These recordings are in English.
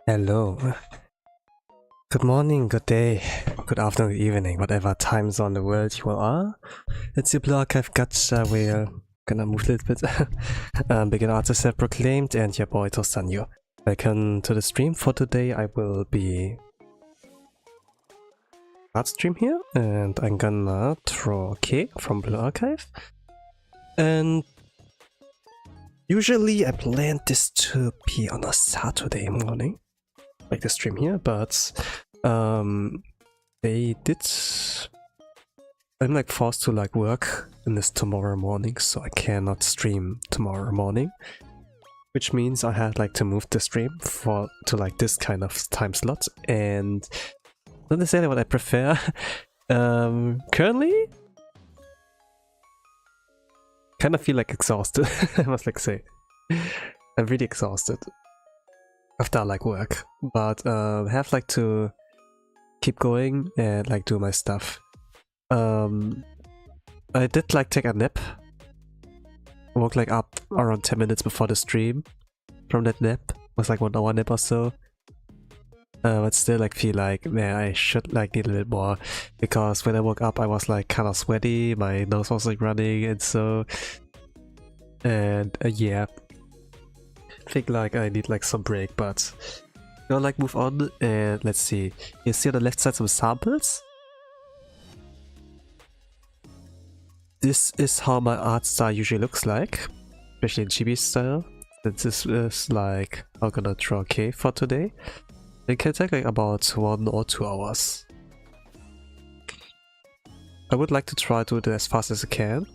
Hello. Good morning, good day, good afternoon, good evening, whatever time zone in the world you all are. It's your Blue Archive Gacha. We're gonna move a little bit. Begin artists have proclaimed, and your boy Tosanyo. Welcome to the stream. For today, I will be art stream here, and I'm gonna draw K from Blue Archive. And usually I planned this to be on a Saturday morning, like the stream here, but they did. I'm like forced to like work in this tomorrow morning, so I cannot stream tomorrow morning, which means I had like to move the stream to like this kind of time slot, and not necessarily what I prefer. Currently, kind of feel like exhausted. I must like say, I'm really exhausted after like work, but have like to keep going and like do my stuff. I did like take a nap. Woke like up around 10 minutes before the stream. From that nap, it was like 1 hour nap or so. But still like feel like, man, I should like need a little bit more, because when I woke up I was like kind of sweaty, my nose was like running, and so yeah, I think like I need like some break, but gonna like move on. And let's see, you see on the left side some samples. This is how my art style usually looks like, especially in Chibi style. This is like I'm gonna draw K for today. It can take like about 1 or 2 hours. I would like to try to do it as fast as I can.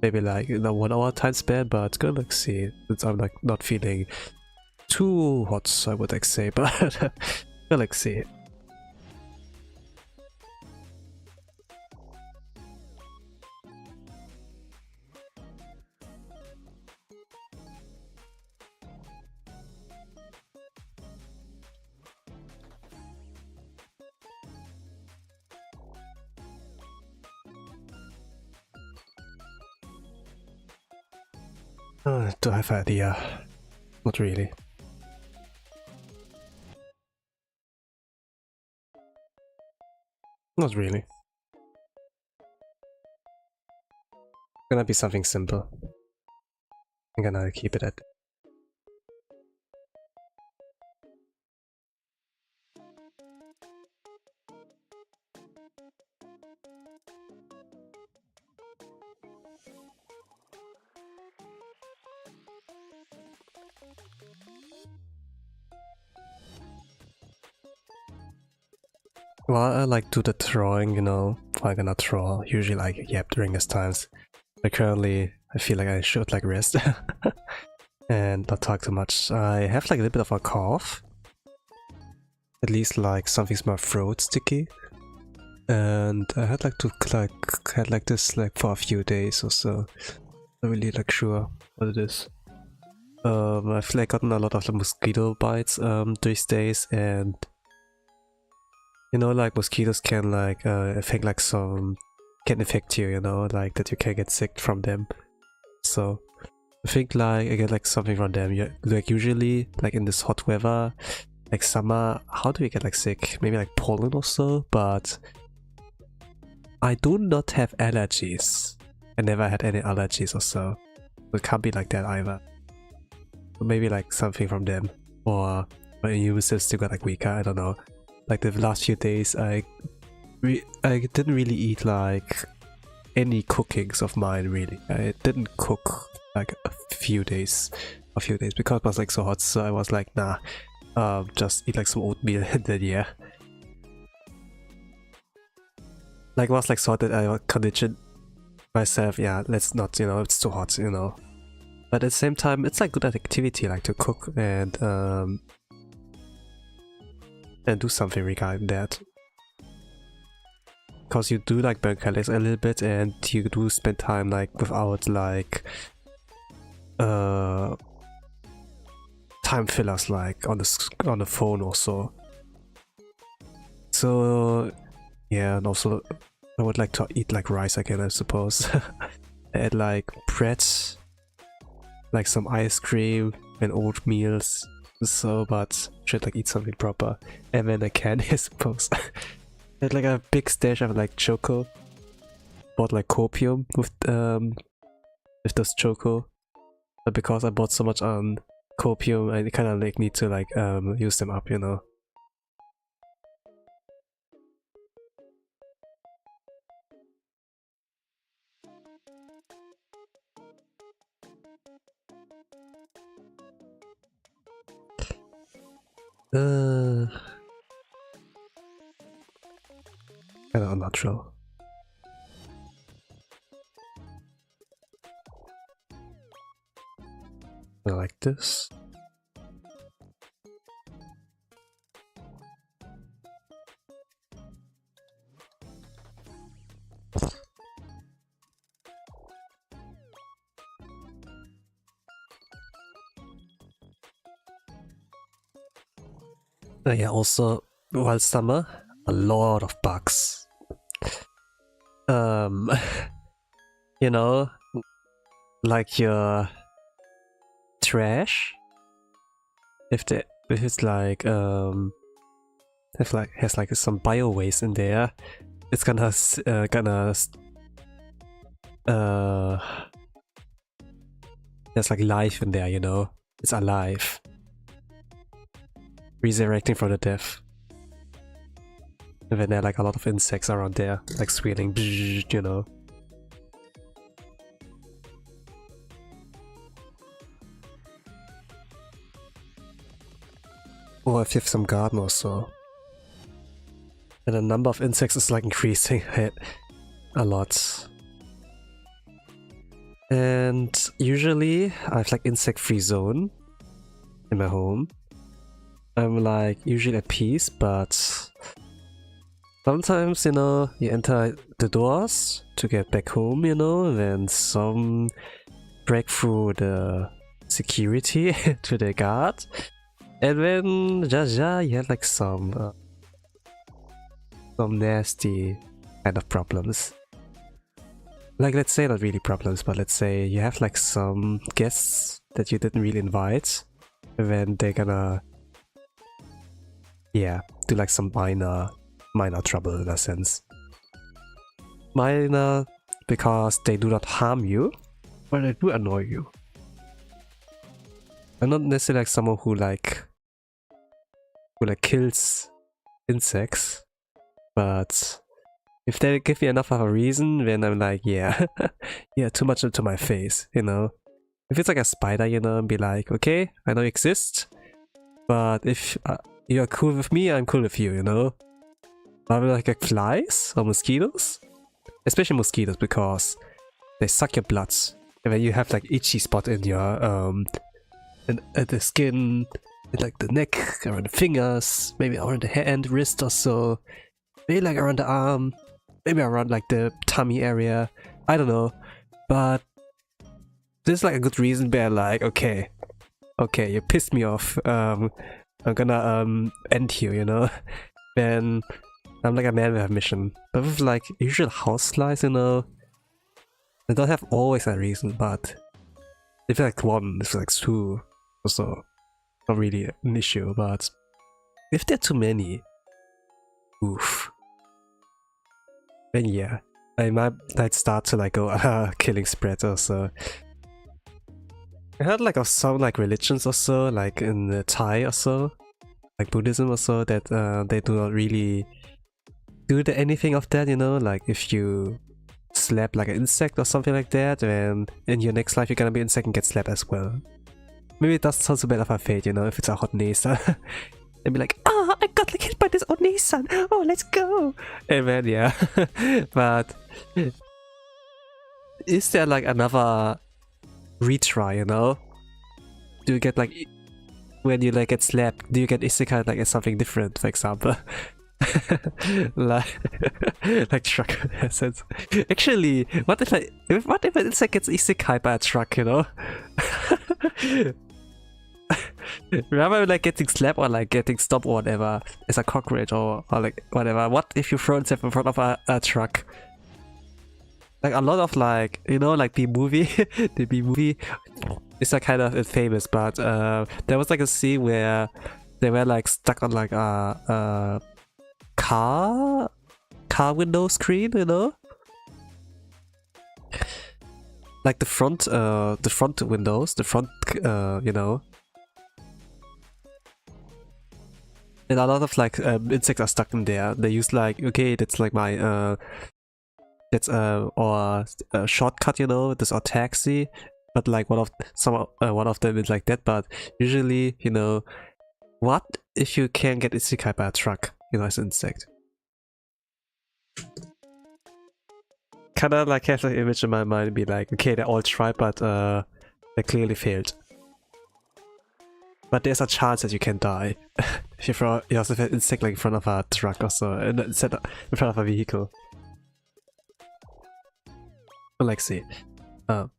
Maybe like in a 1 hour time span, but gonna like see, since I'm like not feeling too hot, I would like say, but gonna like see. Do I have an idea? Not really. Not really. Gonna be something simple. I'm gonna keep it at. Well, I like do the drawing, you know. I'm gonna draw usually like, yep, during these times. But currently I feel like I should like rest and not talk too much. I have like a little bit of a cough. At least like something's my throat sticky. And I had like to had like this like for a few days or so. Not really like sure what it is. I've like gotten a lot of mosquito bites these days, and you know, like mosquitoes can like affect like can affect you, you know, like that you can get sick from them. So I think like I get like something from them. Like usually like in this hot weather, like summer, how do you get like sick? Maybe like pollen or so, but I do not have allergies. I never had any allergies or so. It can't be like that either. Or maybe like something from them, or my immune system got like weaker, I don't know. Like the last few days I didn't really eat like any cookings of mine, really. I didn't cook like a few days because it was like so hot, so I was like, nah, just eat like some oatmeal and then yeah. Like it was like so hot that I conditioned myself, yeah, let's not, you know, it's too hot, you know. But at the same time, it's like good activity, like to cook and do something regarding that. Because you do like burn calories a little bit, and you do spend time like without like time fillers like on the phone or so. So yeah, and also I would like to eat like rice again, I suppose. Add like bread, like some ice cream and oatmeals, So, but should like eat something proper. And then I can, I suppose. I had like a big stash of like choco. Bought like copium with those choco. But because I bought so much on copium, I kind of like need to like use them up, you know. Kind of unnatural. I like this. Yeah, also, while summer, a lot of bugs. You know, like your trash, if it's like has like some bio waste in there, it's gonna there's like life in there, you know, it's alive, resurrecting from the death. And then there are like a lot of insects around there, like squealing, you know. Or if you have some garden or so. And the number of insects is like increasing a lot. And usually I have like insect-free zone in my home. I'm like usually at peace, but sometimes, you know, you enter the doors to get back home, you know, and then some break through the security to the guard. And then you had like some nasty kind of problems. Like, let's say not really problems, but let's say you have like some guests that you didn't really invite, and then they're gonna, yeah, do like some minor trouble in a sense. Minor because they do not harm you, but they do annoy you. I'm not necessarily like someone who kills insects, but if they give me enough of a reason, then I'm like, yeah, yeah, too much into my face, you know. If it's like a spider, you know, and be like, okay, I know you exist, but if you're cool with me, I'm cool with you, you know. But like flies or mosquitoes, especially mosquitoes, because they suck your blood, and then you have like itchy spot in your at the skin, and like the neck, around the fingers, maybe around the hand, wrist or so, maybe like around the arm, maybe around like the tummy area, I don't know. But this is like a good reason where like, okay, you pissed me off, I'm gonna end you, you know. Then I'm like a man with a mission. But with like usual house flies, you know, they don't have always a reason, but if like one, if like two or so, not really an issue. But if there are too many, oof, then yeah, I might start to like go killing spread or so. I heard like of some like religions or so, like in Thai or so, like Buddhism or so, that they do not really do anything of that, you know. Like if you slap like an insect or something like that, then in your next life you're gonna be an insect and get slapped as well. Maybe it doesn't sound a bit of a fate, you know, if it's a hot Nisa. And be like, oh, I got like hit by this Onisan, oh, let's go! And then, yeah. But is there like another retry, you know? Do you get like, when you like get slapped, do you get isekai like as something different, for example? like truck sense. Actually, what if an insect gets isekai by a truck, you know? Rather like getting slapped or like getting stopped or whatever as a cockroach or like whatever. What if you throw yourself in front of a truck? Like a lot of like, you know, like the B movie It's like kind of infamous, but there was like a scene where they were like stuck on like a car window screen, you know, like the front windows, you know, and a lot of like insects are stuck in there. They use like, okay, that's like my that's or a shortcut, you know, this or taxi, but like one of them is like that. But usually, you know, what if you can get isekai by a truck, you know, as an insect? Kinda like have an image in my mind and be like, okay, they all tried, but they clearly failed. But there's a chance that you can die if you throw yourself an insect like in front of a truck or so, instead of in front of a vehicle. But like, see, what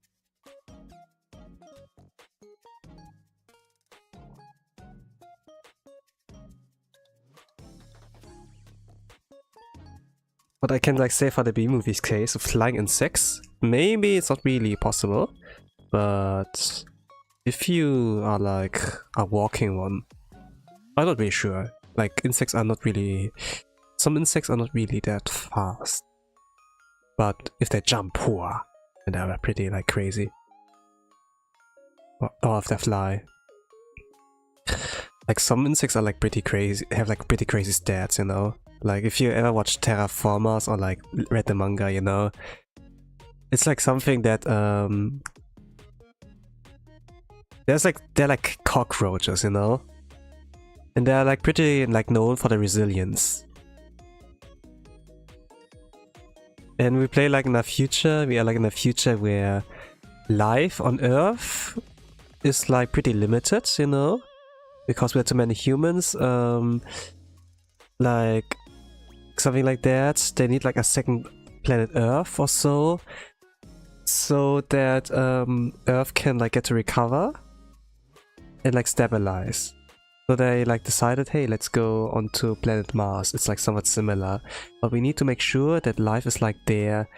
I can like say for the B-movie's case of flying insects, maybe it's not really possible, but if you are like a walking one, I'm not really sure. Like insects are not really, some insects are not really that fast, but if they jump, and they're pretty like crazy. Or if they fly. Like some insects are like pretty crazy, have like pretty crazy stats, you know. Like if you ever watch Terraformers or like read the manga, you know, it's like something that they're like cockroaches, you know, and they're like pretty like known for their resilience. And we play like in a future, we are like in a future where life on Earth is like pretty limited, you know, because we have too many humans. Like something like that. They need like a second planet Earth or so that Earth can like get to recover and like stabilize. So they like decided, hey, let's go onto planet Mars. It's like somewhat similar, but we need to make sure that life is like there,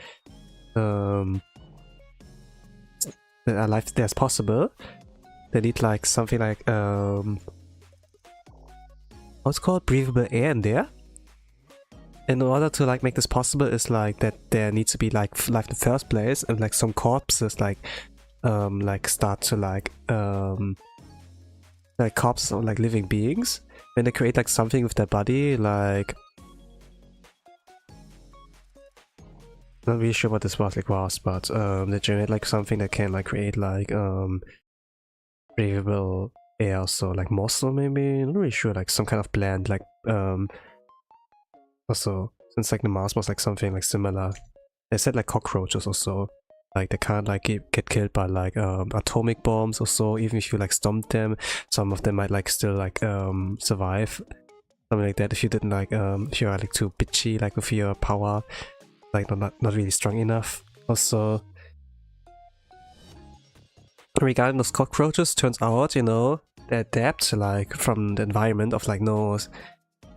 that a life there is possible. They need like something like what's called breathable air in there. In order to like make this possible is like that there needs to be like life in the first place, and like some corpses like start to like corpses or like living beings, when they create like something with their body, like not really sure what this was, but they generate like something that can like create like breathable air, so like muscle maybe, not really sure, like some kind of plant, like also since like the Mars was like something like similar. They said like cockroaches or so, like they can't like get killed by like atomic bombs or so. Even if you like stomp them, some of them might like still like survive, something like that. If you didn't like if you are like too bitchy like with your power, like not really strong enough. Also, regarding those cockroaches, turns out, you know, they adapt like from the environment of like no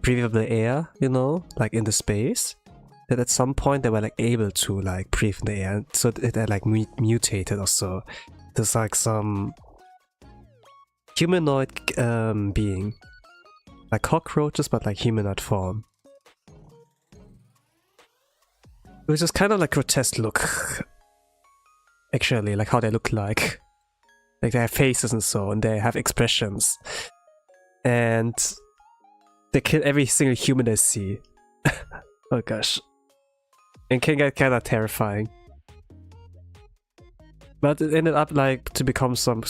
breathable air, you know, like in the space, that at some point they were like able to like breathe in the air, so they like mutated or so. There's like some humanoid being, like cockroaches but like humanoid form, which is kind of like grotesque look actually, like how they look like they have faces and so, and they have expressions, and they kill every single human they see. Oh gosh. And can get kinda terrifying. But it ended up like to become some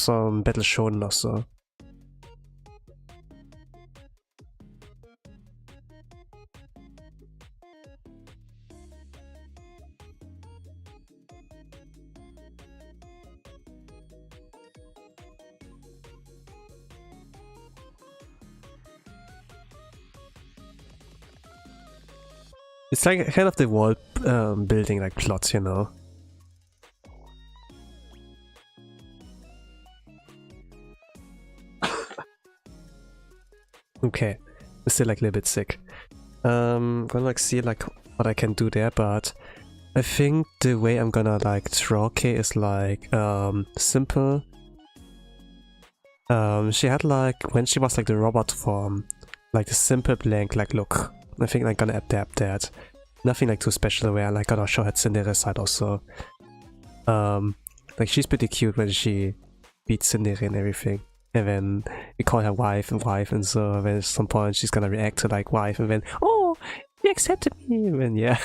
battle shonen or so. It's like kind of the world building like plot, you know. Okay, I'm still like a little bit sick. Gonna like see like what I can do there, but I think the way I'm gonna like draw K is like simple She had like, when she was like the robot form, like the simple blank like look. I think I'm gonna adapt that. Nothing like too special where like gonna show her Cinderella side also. Like she's pretty cute when she beats Cinderella and everything. And then we call her wife, and so then at some point she's gonna react to like wife, and then oh, you accepted me, and then yeah.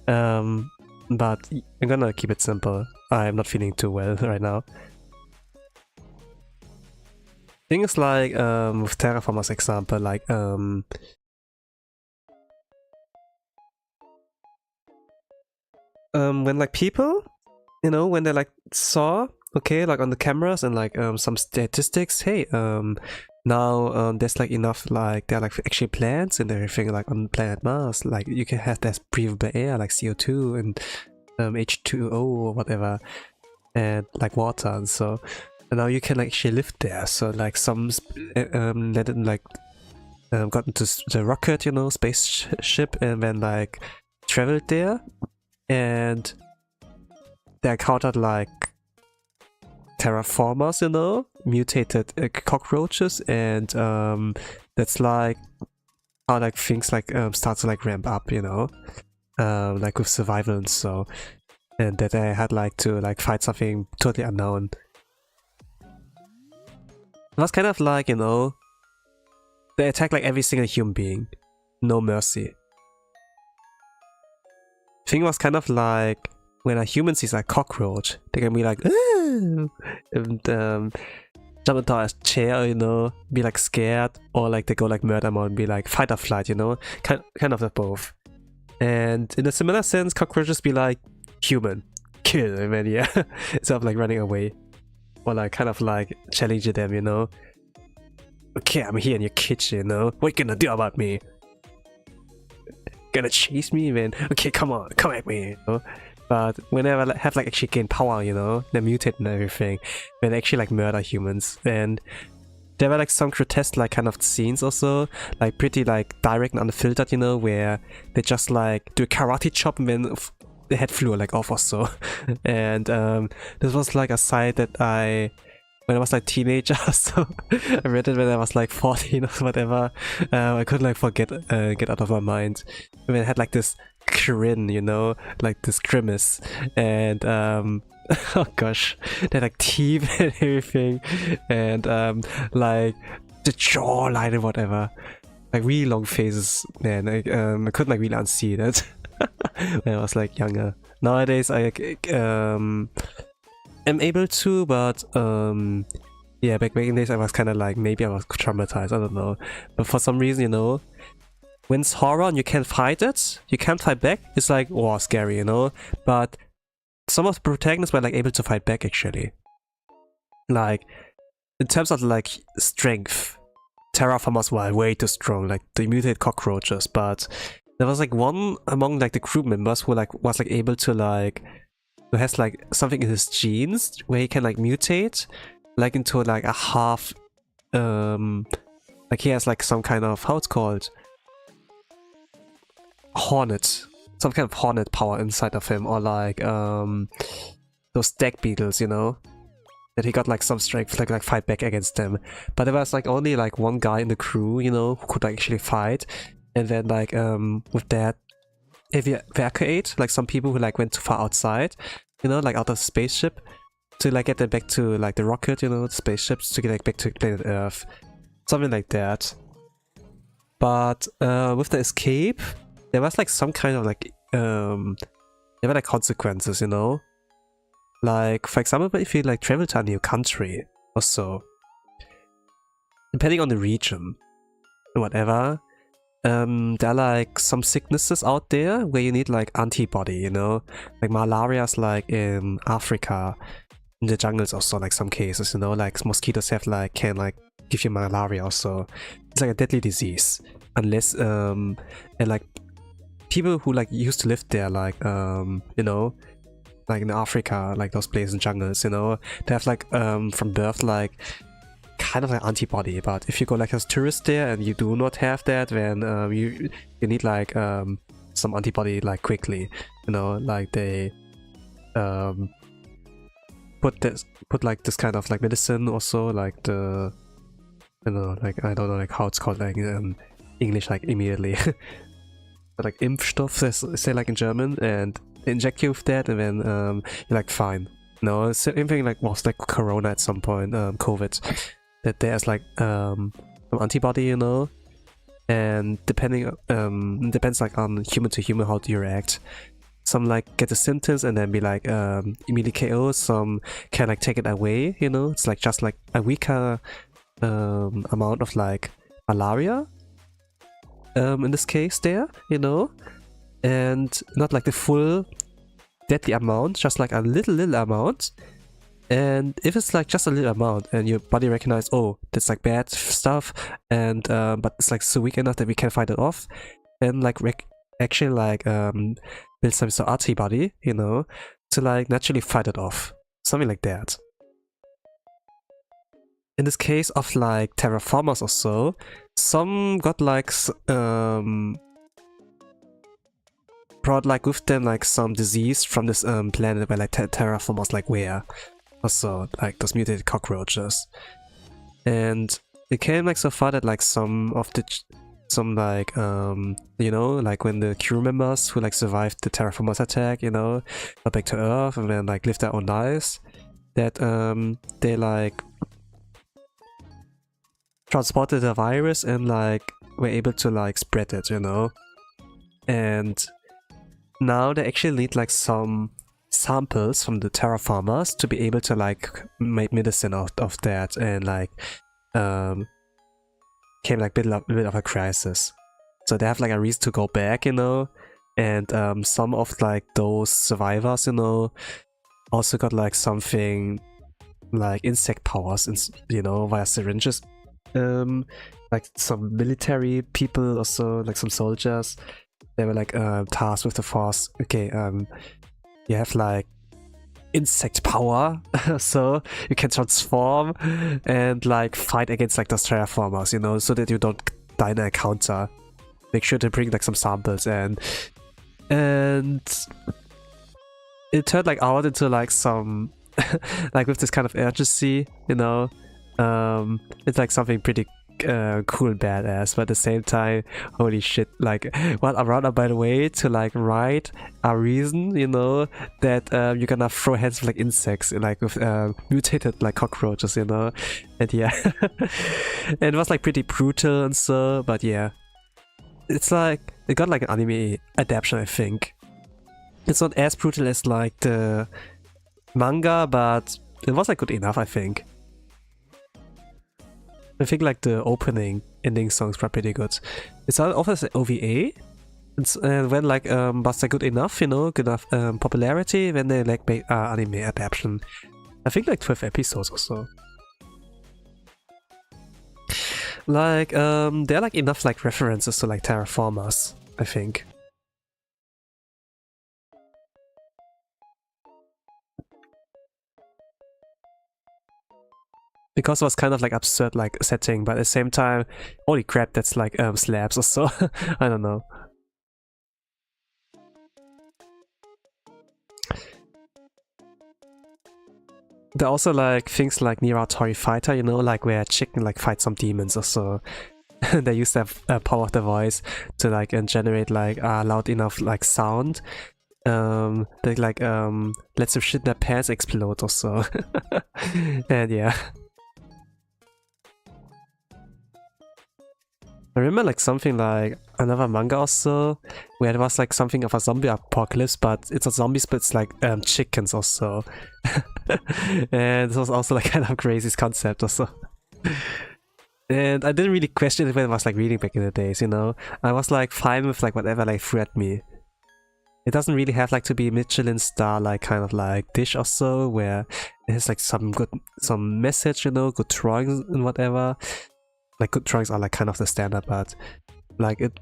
But I'm gonna keep it simple. I'm not feeling too well right now. Things like with Terraformers example, like when like people, you know, when they like saw, okay, like on the cameras and like some statistics, hey, now there's like enough, like there are like actually plants and everything like on planet Mars, like you can have this breathable air like CO2 and H2O or whatever, and like water, and so and now you can like actually live there. So like some let it like got into the rocket, you know, spaceship, and then like traveled there, and they encountered like terraformers, you know, mutated cockroaches, and that's like how like things like start to like ramp up, you know, like with survival and so, and that I had like to like fight something totally unknown. It was kind of like, you know, they attack like every single human being, no mercy. Thing was kind of like when a human sees a cockroach, they can be like, and jump into a chair, you know, be like scared, or like they go like murder mode and be like fight or flight, you know, kind of the both. And in a similar sense, cockroaches be like human, kill, and then yeah, instead of like running away, or like kind of like challenging them, you know. Okay, I'm here in your kitchen, you know. What you gonna do about me? Gonna chase me, man? Okay, come on, come at me, you know. But whenever I have like actually gained power, you know, they mutate and everything, when they actually like murder humans, and there were like some grotesque like kind of scenes also, like pretty like direct and unfiltered, you know, where they just like do a karate chop and then the head flew like off or so. And this was like a side that when I was like teenager, so I read it when I was like 14 or whatever. I couldn't like get out of my mind. I mean, I had like this grin, you know, like this grimace, and oh gosh, they had like teeth and everything, and like the jawline and whatever, like really long faces, man. I couldn't like really unsee that when I was like younger. Nowadays I am able to, but yeah, back in days I was kind of like, maybe I was traumatized, I don't know. But for some reason, you know, when it's horror and you can't fight it, you can't fight back, it's like, oh, scary, you know. But some of the protagonists were like able to fight back actually. Like, in terms of like strength, terraformers were way too strong, like the mutated cockroaches, but there was like one among like the group members who like was like able to like, who has like something in his genes where he can like mutate like into like a half like he has like some kind of, how it's called, hornet, some kind of hornet power inside of him, or like those stag beetles, you know, that he got like some strength like fight back against them. But there was like only like one guy in the crew, you know, who could like, actually fight, and then like with that evacuate like some people who like went too far outside, you know, like out of the spaceship, to like get them back to like the rocket, you know, the spaceships, to get like back to planet Earth, something like that. But with the escape, there was like some kind of like there were like consequences, you know, like for example, if you like travel to a new country or so, depending on the region or whatever, there are like some sicknesses out there where you need like antibody, you know, like malaria's like in Africa, in the jungles also, like some cases, you know, like mosquitoes have like, can like give you malaria also. It's like a deadly disease, unless and like people who like used to live there, like you know, like in Africa, like those places in jungles, you know, they have like from birth like kind of like antibody. But if you go like as tourist there and you do not have that, then you need like some antibody like quickly, you know, like they put like this kind of like medicine also, like the, I don't know, like I don't know like how it's called like in English, like immediately. But like Impfstoff, say like in German, and inject you with that, and then you're like fine. No, same thing like was like Corona at some point, COVID, that there's like some antibody, you know, and depending depends like on human to human how do you react. Some like get the symptoms and then be like immediately KO. Some can like take it away, you know. It's like just like a weaker amount of like malaria. In this case there, you know, and not like the full deadly amount, just like a little amount. And if it's like just a little amount and your body recognizes, oh, that's like bad stuff, and but it's like so weak enough that we can fight it off, and like actually like build some sort of antibody, you know, to like naturally fight it off, something like that. In this case of like terraformers or so, some got like brought like with them like some disease from this planet where like terraformers like were also, like those mutated cockroaches. And it came like so far that like some like you know, like when the crew members who like survived the terraformers attack, you know, got back to Earth and then like lived their own lives, that they like transported the virus and like were able to like spread it, you know. And now they actually need like some samples from the terraformers to be able to like make medicine out of that, and like came like a bit of a crisis. So they have like a reason to go back, you know. And some of like those survivors, you know, also got like something like insect powers, you know, via syringes. Like some military people also, like some soldiers, they were like tasked with the force. Okay, you have like insect power, so you can transform and like fight against like those terraformers, you know, so that you don't die in an encounter. Make sure to bring like some samples, and it turned like out into like some like with this kind of urgency, you know. It's like something pretty cool and badass, but at the same time, holy shit, like what a roundabout by the way to like write a reason, you know, that you're gonna throw hands with like insects, like with mutated like cockroaches, you know. And yeah, and it was like pretty brutal and so, but yeah, it's like it got like an anime adaptation, I think. It's not as brutal as like the manga, but it was like good enough, I think. I think like the opening, ending songs were pretty good. It's offers an OVA, and when like was like good enough, you know, good enough popularity, when they like made anime adaptation. I think like 12 episodes or so. Like there are like enough like references to like terraformers, I think. Because it was kind of like absurd like setting, but at the same time, holy crap, that's like slabs or so. I don't know. There are also like things like Nier Tori Fighter, you know, like where chicken like fight some demons or so. They use that power of the voice to like generate like a loud enough like sound. They like let some shit in their pants explode or so. And yeah. I remember like something like another manga also, where there was like something of a zombie apocalypse, but it's not zombies, but it's like chickens also. And this was also like kind of crazy concept also. And I didn't really question it when I was like reading back in the days, you know. I was like fine with like whatever like threw at me. It doesn't really have like to be Michelin star like kind of like dish or so, where it has like some message, you know, good drawings and whatever. Like good drawings are like kind of the standard, but like it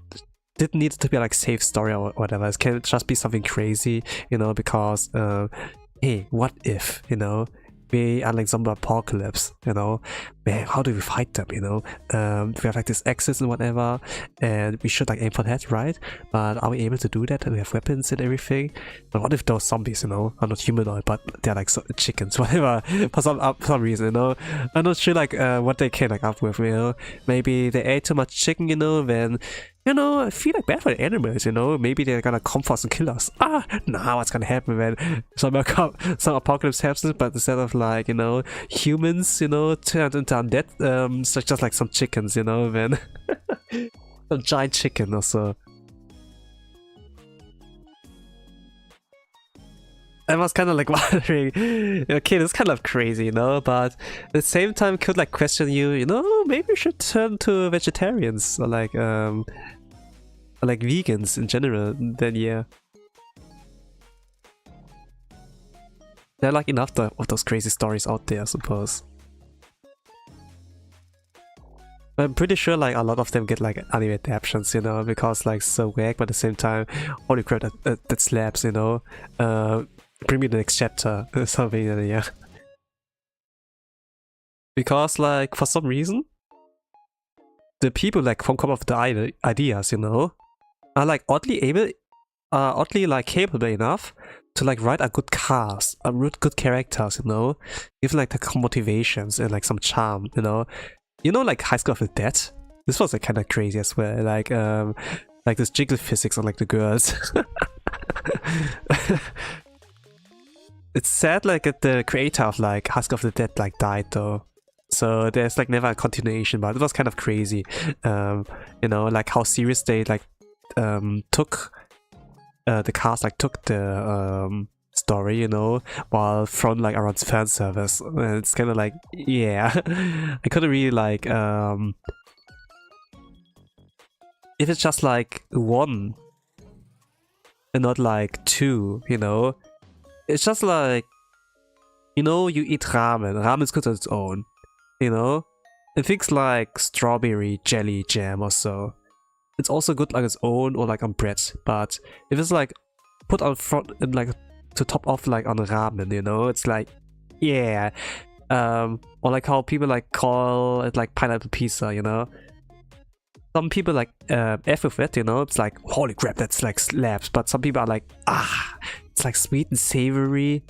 didn't need to be like safe story or whatever. It can just be something crazy, you know, because hey, what if, you know, we are like zombie apocalypse, you know, man, how do we fight them, you know? We have like this axis and whatever, and we should like aim for that, right? But are we able to do that? We have weapons and everything. But what if those zombies, you know, are not humanoid, but they're like chickens, whatever, for some reason, you know? I'm not sure like what they came like up with, you know? Maybe they ate too much chicken, you know, then, you know, I feel like bad for the animals, you know? Maybe they're gonna come for us and kill us. Nah, what's gonna happen when some apocalypse happens, but instead of like, you know, humans, you know, turned into undead, so just like some chickens, you know, then some giant chicken or so. I was kind of like wondering, okay, this is kind of crazy, you know, but at the same time could like question you, you know, maybe we should turn to vegetarians or like vegans in general, then yeah. There are like enough of those crazy stories out there, I suppose. I'm pretty sure like a lot of them get like anime adaptations, you know, because like so wack, but at the same time, holy crap, that slaps, you know. Bring me the next chapter or something, yeah. Because like for some reason, the people like come up with the ideas, you know, are like oddly like capable enough to like write a good cast, good characters, you know, give like the motivations and like some charm, you know. You know, like High School of the Dead. This was like kind of crazy as well, like this jiggle physics on like the girls. It's sad like that the creator of like High School of the Dead like died though. So there's like never a continuation, but it was kind of crazy. You know, like how serious they like took the cast like took the story, you know, while from like around fan service. And it's kind of like, yeah, I couldn't really like if it's just like one and not like two, you know. It's just like, you know, you eat ramen. Ramen is good on its own, you know? And things like strawberry jelly jam or so. It's also good on its own or like on bread. But if it's like put on front and like to top off like on ramen, you know? It's like, yeah. Or like how people like call it like pineapple pizza, you know? Some people like F with it, you know? It's like, holy crap, that's like slaps. But some people are like, it's like sweet and savory.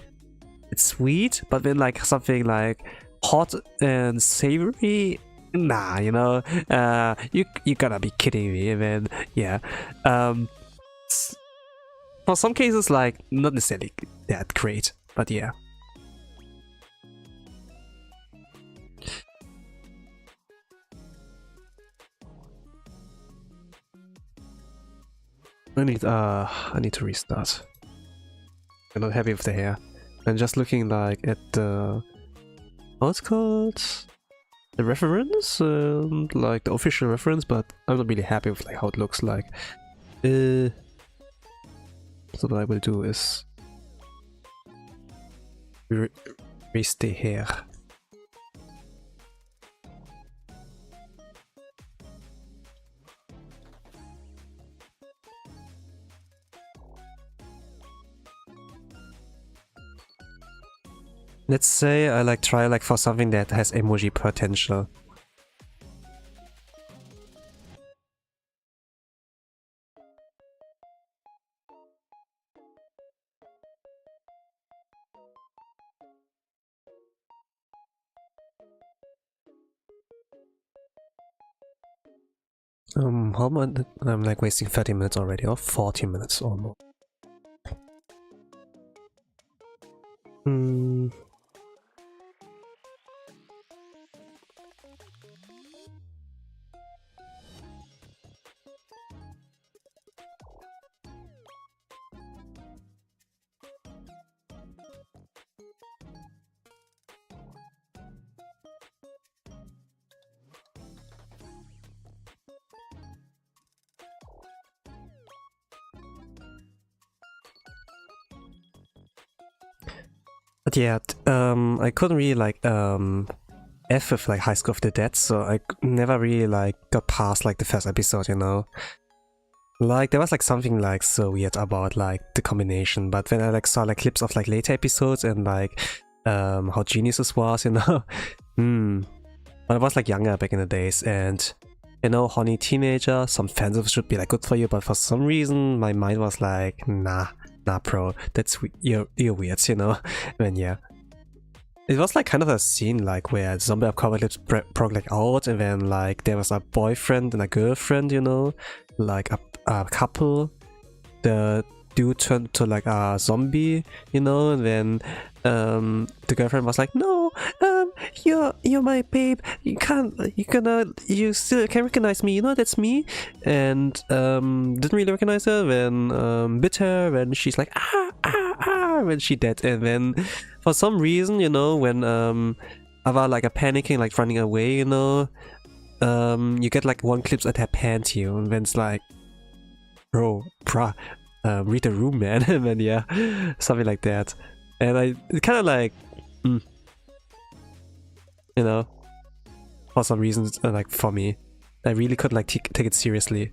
It's sweet, but then like something like hot and savory, nah, you know. You gotta be kidding me, man. Yeah. For some cases, like not necessarily that great, but yeah. I need to restart. I'm not happy with the hair. I'm just looking like at the what's called the reference, like the official reference, but I'm not really happy with like how it looks like. So what I will do is erase the hair. Let's say I like try like for something that has emoji potential. How much? I'm like wasting 30 minutes already, or 40 minutes almost. But yeah, I couldn't really like F with like High School of the Dead, so I never really like got past like the first episode, you know. Like there was like something like so weird about like the combination, but when I like saw like clips of like later episodes and like how genius this was, you know. But I was like younger back in the days, and you know, horny teenager, some fandoms should be like good for you, but for some reason my mind was like, nah, bro, you're weird, you know. And yeah, it was like kind of a scene like where zombie apocalypse broke like out, and then like there was a boyfriend and a girlfriend, you know, like a couple. The dude turned to like a zombie, you know, and then the girlfriend was like, no, you're my babe, you still can recognize me, you know, that's me. And didn't really recognize her, then bit her, when she's like when she dead. And then for some reason, you know, when Ava like a panicking, like running away, you know, you get like one clip at her panty, and then it's like, bruh, read the room, man. And then yeah, something like that. And I kind of like, you know, for some reasons, like for me, I really could like take it seriously.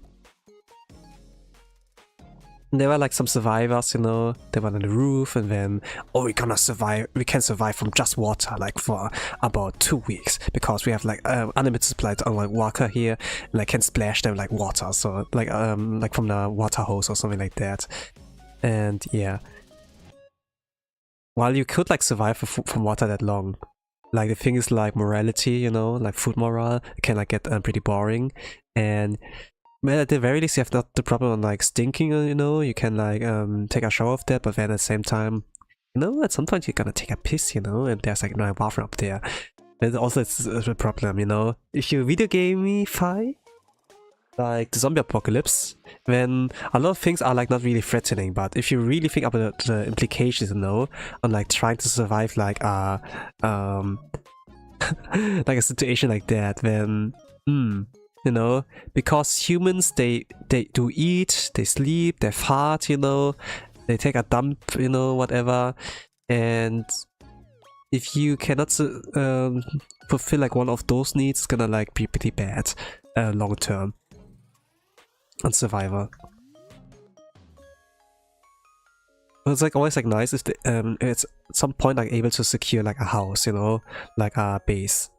And there were like some survivors, you know, they were on the roof, and then, oh, we can survive from just water like for about 2 weeks, because we have like unlimited supplies on like water here, and I can splash them like water, so like from the water hose or something like that. And yeah, while you could like survive from water that long, like the thing is like morality, you know, like food morale, it can like get pretty boring. And well, at the very least, you have not the problem on like stinking, you know, you can like take a shower of that, but then at the same time, you know, at some point you're gonna take a piss, you know, and there's like no bathroom up there. And also it's a problem, you know, if you video gamify like the zombie apocalypse, then a lot of things are like not really threatening, but if you really think about the implications, you know, on like trying to survive like a like a situation like that, then you know, because humans, they do eat, they sleep, they fart, you know, they take a dump, you know, whatever. And if you cannot fulfill like one of those needs, it's gonna like be pretty bad long term on survivor. But it's like always like nice if it's at some point like able to secure like a house, you know, like a base.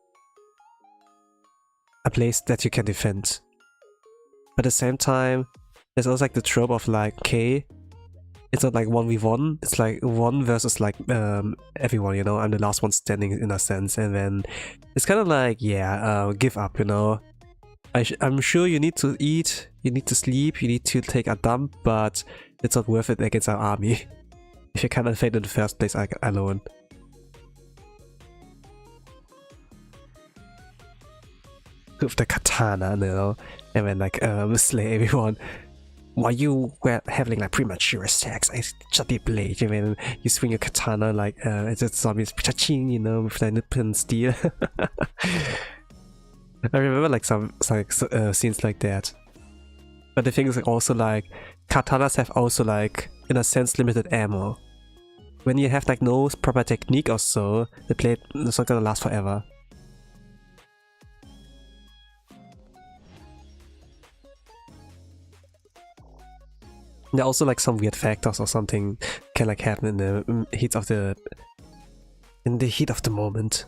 A place that you can defend. But at the same time, there's also like the trope of like, okay, it's not like 1v1, it's like 1 versus like everyone, you know, I'm the last one standing in a sense. And then it's kind of like, yeah, give up, you know. I'm sure you need to eat, you need to sleep, you need to take a dump, but it's not worth it against our army if you cannot fight in the first place alone. With the katana, you know, and then like slay everyone. While you were having like premature sex, I shut the blade, and then you swing your katana like it's just zombies, cha-ching, you know, with the nippon steel. I remember like some scenes like that. But the thing is like also like katanas have also like in a sense limited ammo. When you have like no proper technique or so, the blade is not gonna last forever. There are also like some weird factors or something can like happen in the heat of the moment.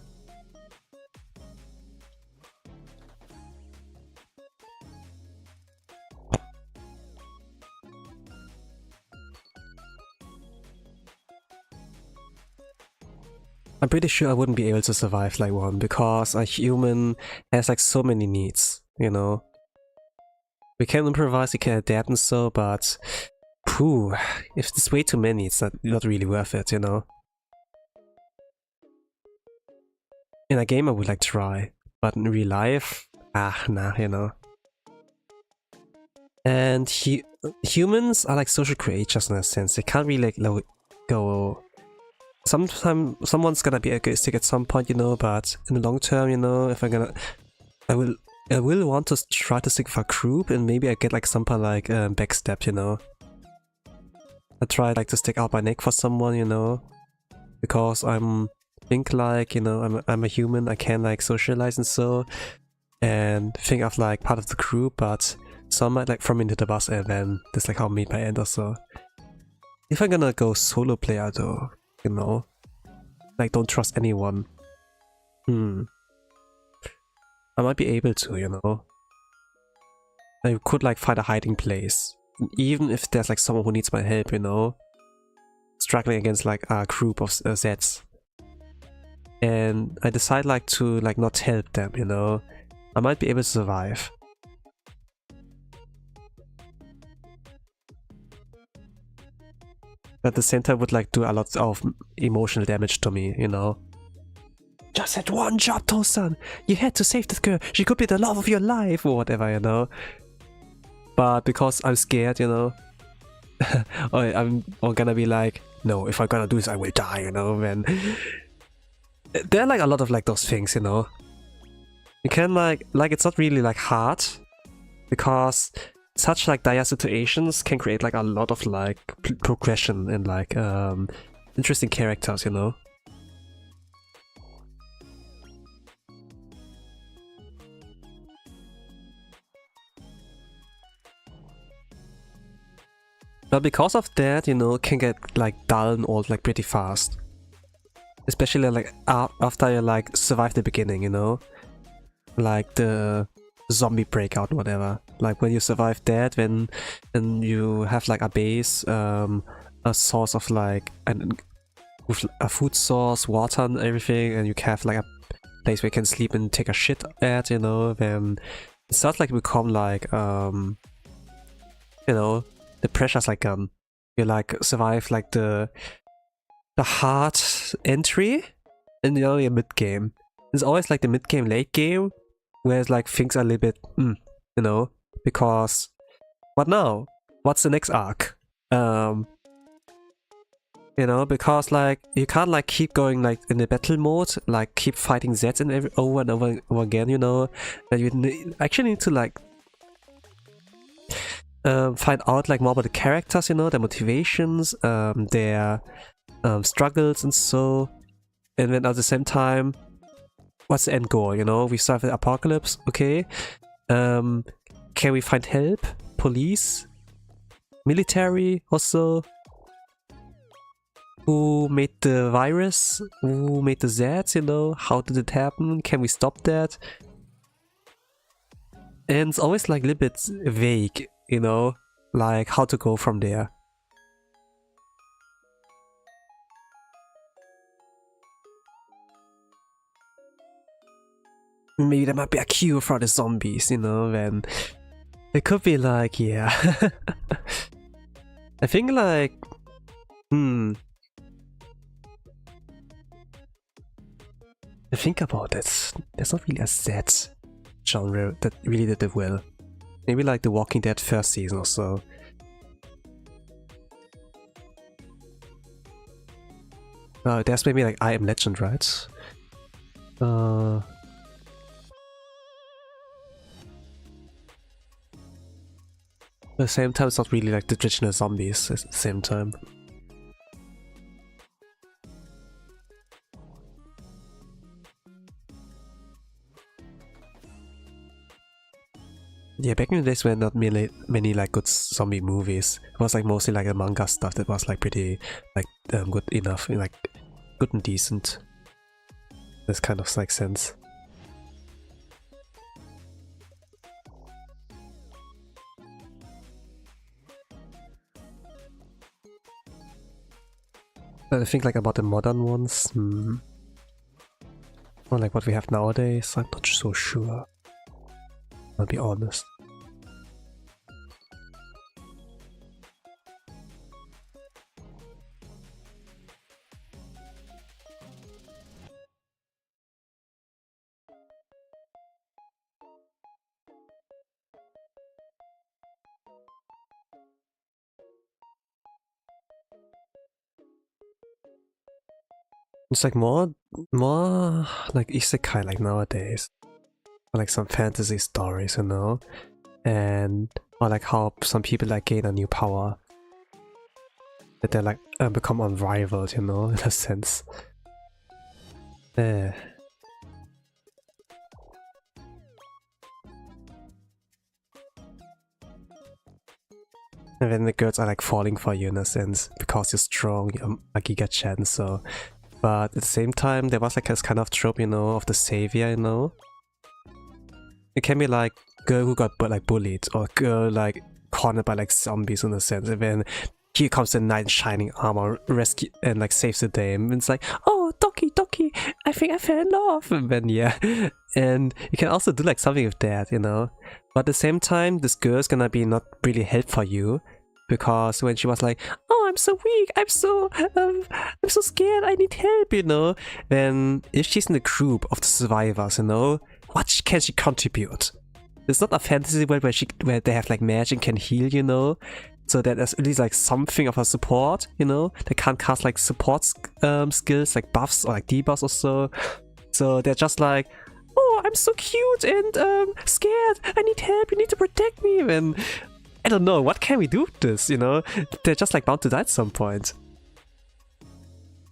I'm pretty sure I wouldn't be able to survive like one, because a human has like so many needs, you know. We can improvise, we can adapt and so, but phew, if there's way too many, it's not really worth it, you know. In a game I would like try, but in real life, nah, you know. And humans are like social creatures in a sense. They can't really like go. Sometimes someone's gonna be egoistic at some point, you know, but in the long term, you know, if I will want to try to stick with a group, and maybe I get like some kind of like backstab, you know. I try like to stick out my neck for someone, you know, because think like, you know, I'm a human, I can like socialize and so, and think of like part of the group, but some might like throw me into the bus, and then that's like how I meet my end or so. If I'm gonna go solo player though, you know, like don't trust anyone. I might be able to, you know. I could like find a hiding place. Even if there's like someone who needs my help, you know. Struggling against like a group of Zeds. And I decide like to like not help them, you know. I might be able to survive. At the same time would like do a lot of emotional damage to me, you know. Just had one job, Tosan! You had to save this girl! She could be the love of your life! Or whatever, you know. But because I'm scared, you know. I'm gonna be like, no, if I'm gonna do this I will die, you know, man. There are like a lot of like those things, you know. You can like it's not really like hard. Because such like dire situations can create like a lot of like progression and like interesting characters, you know. But because of that, you know, it can get like dull and old like pretty fast. Especially like after you like survive the beginning, you know. Like the zombie breakout, whatever. Like when you survive that, when you have like a base, a source of like with a food source, water and everything, and you have like a place where you can sleep and take a shit at, you know, then it starts like become like you know, the pressure's like you like survive like the hard entry and you know your mid game. It's always like the mid game, late game, whereas like things are a little bit you know, because what now? What's the next arc? You know, because like you can't like keep going like in the battle mode, like keep fighting Zeds and over and over again, you know. That you actually need to like find out like more about the characters, you know, their motivations, their struggles and so. And then at the same time, what's the end goal, you know? We survive the apocalypse, okay. Can we find help? Police? Military also? Who made the virus? Who made the Zeds, you know? How did it happen? Can we stop that? And it's always like a little bit vague, you know? Like how to go from there. Maybe there might be a cure for the zombies, you know, then it could be like, yeah. I think like, I think about it. There's not really a set genre that really did it well. Maybe like The Walking Dead first season or so. There's maybe like I Am Legend, right? At the same time, it's not really like the traditional zombies at the same time. Yeah, back in the days, were not many like good zombie movies. It was like mostly like the manga stuff that was like pretty like good enough, like good and decent. This kind of like sense. I think like about the modern ones, or like what we have nowadays, I'm not so sure. I'll be honest. It's like more like isekai like nowadays, or like some fantasy stories, you know, and or like how some people like gain a new power that they like become unrivaled, you know, in a sense. And then the girls are like falling for you in a sense because you're strong, you're a Giga-chan, so. But at the same time, there was like this kind of trope, you know, of the savior, you know? It can be like girl who got like bullied, or girl like cornered by like zombies in a sense, and then here comes the knight in shining armor, rescue and like saves the day, and it's like, oh Doki, I think I fell in love, and then yeah, and you can also do like something with that, you know. But at the same time, this girl's gonna be not really help for you, because when she was like, oh I'm so weak, I'm so scared, I need help, you know. Then if she's in the group of the survivors, you know, what can she contribute? It's not a fantasy world where they have like magic and can heal, you know. So that there's at least like something of a support, you know. They can't cast like support skills like buffs or like debuffs or so. So they're just like, oh, I'm so cute and scared. I need help. You need to protect me. And I don't know, what can we do with this? You know, they're just like bound to die at some point.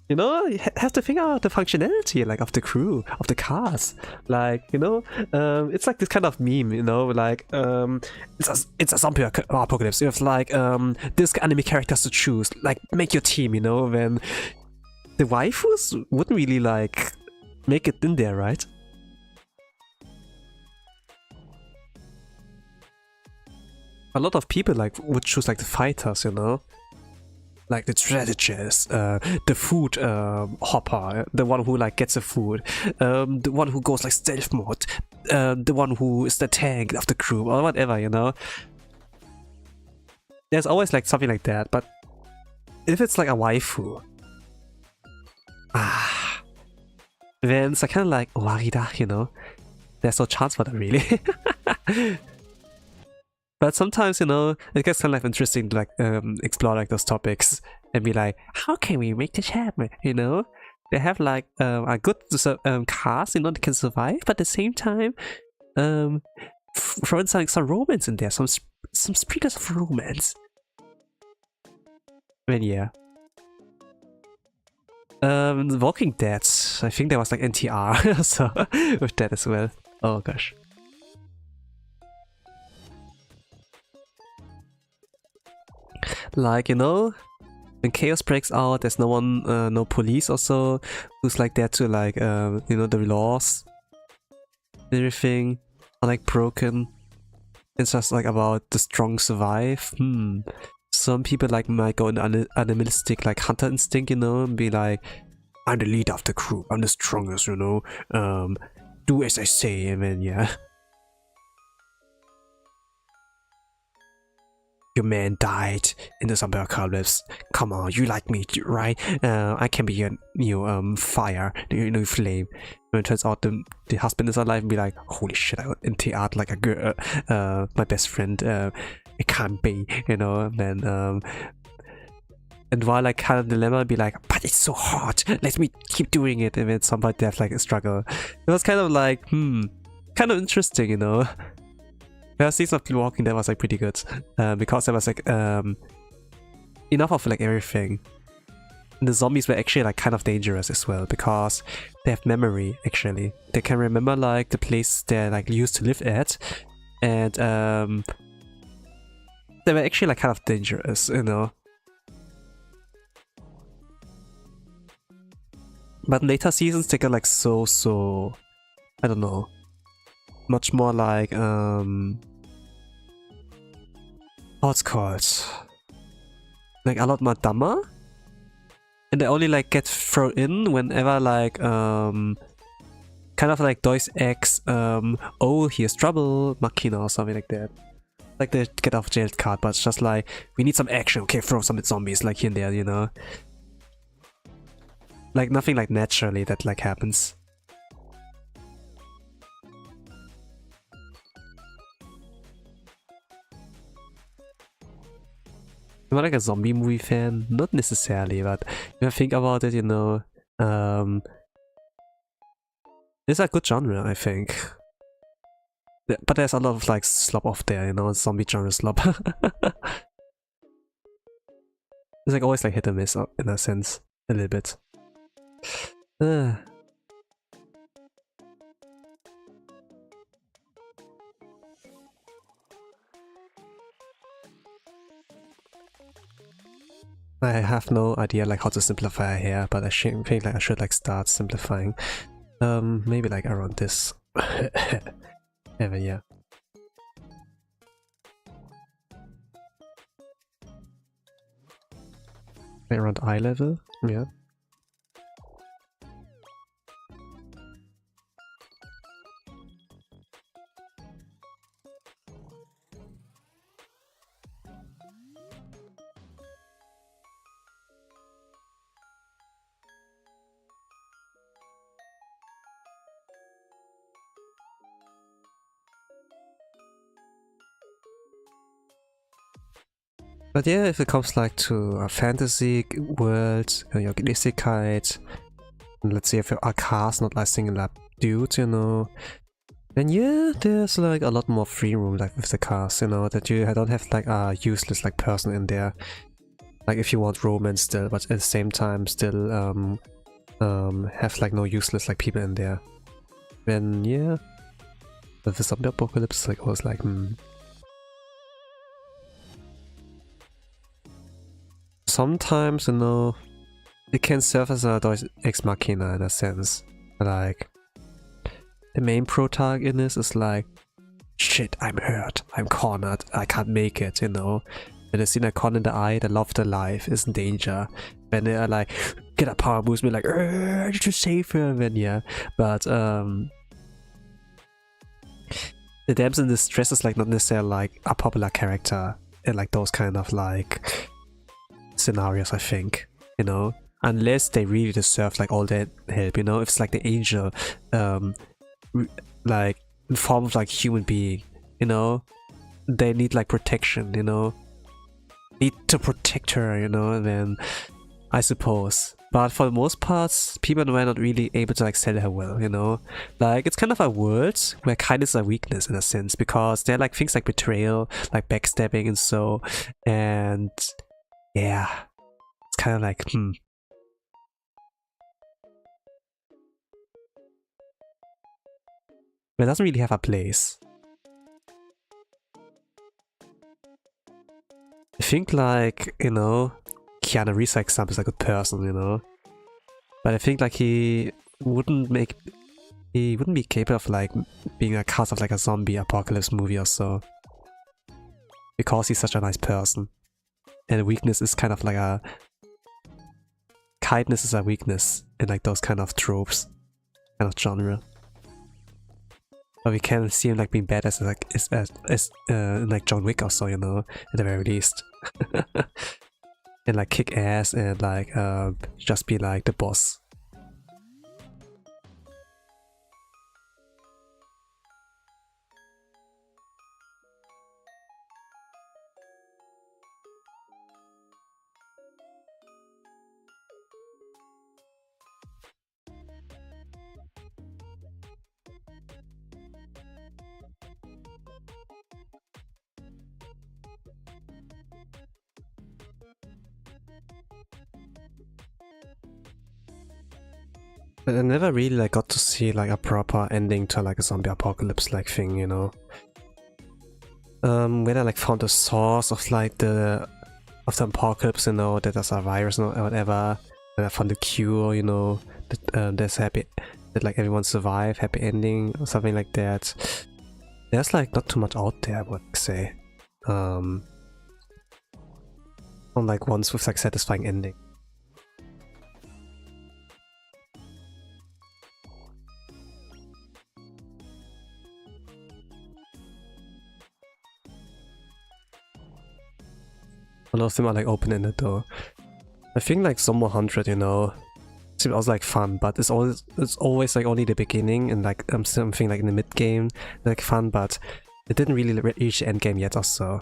You know, you have to figure out the functionality like of the crew, of the cast. Like, you know, it's like this kind of meme, you know, like it's a zombie apocalypse. You have like this anime characters to choose, like make your team, you know, when the waifus wouldn't really like make it in there, right? A lot of people like would choose like the fighters, you know. Like the strategist, the food hopper, the one who like gets the food, the one who goes like stealth mode, the one who is the tank of the crew, or whatever, you know. There's always like something like that, but if it's like a waifu, then it's kind of like warida, you know. There's no chance for that really. But sometimes, you know, it gets kind of like interesting to like explore like those topics and be like, how can we make this happen? You know, they have like a good cast, you know, that can survive, but at the same time, throw in some romance in there, some sprinkles of romance. And yeah, Walking Dead, I think there was like NTR, so with that as well. Oh gosh. Like, you know, when chaos breaks out, there's no one, no police or so, who's like there to like, you know, the laws, everything are like broken. It's just like about the strong survive. Some people like might go in animalistic like hunter instinct, you know, and be like, I'm the leader of the group, I'm the strongest, you know, do as I say, and then yeah. Your man died in the zombie apocalypse. Come on, you like me, right? I can be your fire, you know, flame. When it turns out the husband is alive, and be like, holy shit, I got NTR'd like a girl, my best friend. It can't be, you know. Then and while like kind of dilemma, be like, but it's so hard. Let me keep doing it. And then somebody they have like a struggle. It was kind of like, kind of interesting, you know. First season of Walking Dead was like pretty good, because there was like enough of like everything. And the zombies were actually like kind of dangerous as well, because they have memory actually. They can remember like the place they like used to live at, and they were actually like kind of dangerous, you know. But later seasons they got like so I don't know, much more like what's called, like a lot more dumber, and they only like get thrown in whenever like kind of like Deus Ex oh here's trouble Machina or something like that, like the get off jail card, but it's just like we need some action, okay, throw some zombies like here and there, you know, like nothing like naturally that like happens. I'm not like a zombie movie fan, not necessarily, but if I think about it, you know, it's a good genre, I think. But there's a lot of like slop off there, you know, zombie genre slop. It's like always like hit or miss in a sense, a little bit. I have no idea like how to simplify here, but I think like I should like start simplifying. Maybe like around this. ever, yeah. Around eye level, yeah. But yeah, if it comes like to a fantasy world, your isekai, let's say if a cast not like single up dudes, you know, then yeah, there's like a lot more free room like with the cast, you know, that you don't have like a useless like person in there. Like if you want romance still, but at the same time still have like no useless like people in there. Then yeah, with the zombie apocalypse, like I was like, sometimes, you know, it can serve as a deus ex machina in a sense. Like, the main protagonist is like, shit, I'm hurt, I'm cornered, I can't make it, you know. When they see a con in the eye, the love of their life is in danger. When they are like, get a power boost, be like, I need to save her, then yeah. But, the damsel in distress is like not necessarily like a popular character in like those kind of like scenarios, I think, you know, unless they really deserve like all that help, you know. If it's like the angel like in form of like human being, you know, they need like protection, you know, need to protect her, you know, then I suppose. But for the most part, people were not really able to like sell her well, you know. Like, it's kind of a world where kindness is a weakness in a sense, because there are like things like betrayal, like backstabbing and so, and yeah, it's kind of like, But it doesn't really have a place. I think like, you know, Keanu Reeves, for example, is a good person, you know. But I think like he wouldn't be capable of like being a cast of like a zombie apocalypse movie or so. Because he's such a nice person. And weakness is kind of like a... kindness is a weakness in like those kind of tropes, kind of genre. But we can see him like being badass as in like John Wick or so, you know, at the very least. And like kick ass and like just be like the boss. But I never really like got to see like a proper ending to like a zombie apocalypse like thing, you know. When I like found the source of like the apocalypse, you know, that there's a virus or whatever, and I found the cure, you know, that there's happy, that like everyone survived, happy ending or something like that. There's like not too much out there, I would say. On like ones with like satisfying ending. A lot of them are like open-ended though. I think like Zombie 100, you know, seems also like fun, but it's always like only the beginning and like something like in the mid game like fun, but it didn't really reach the end game yet or so.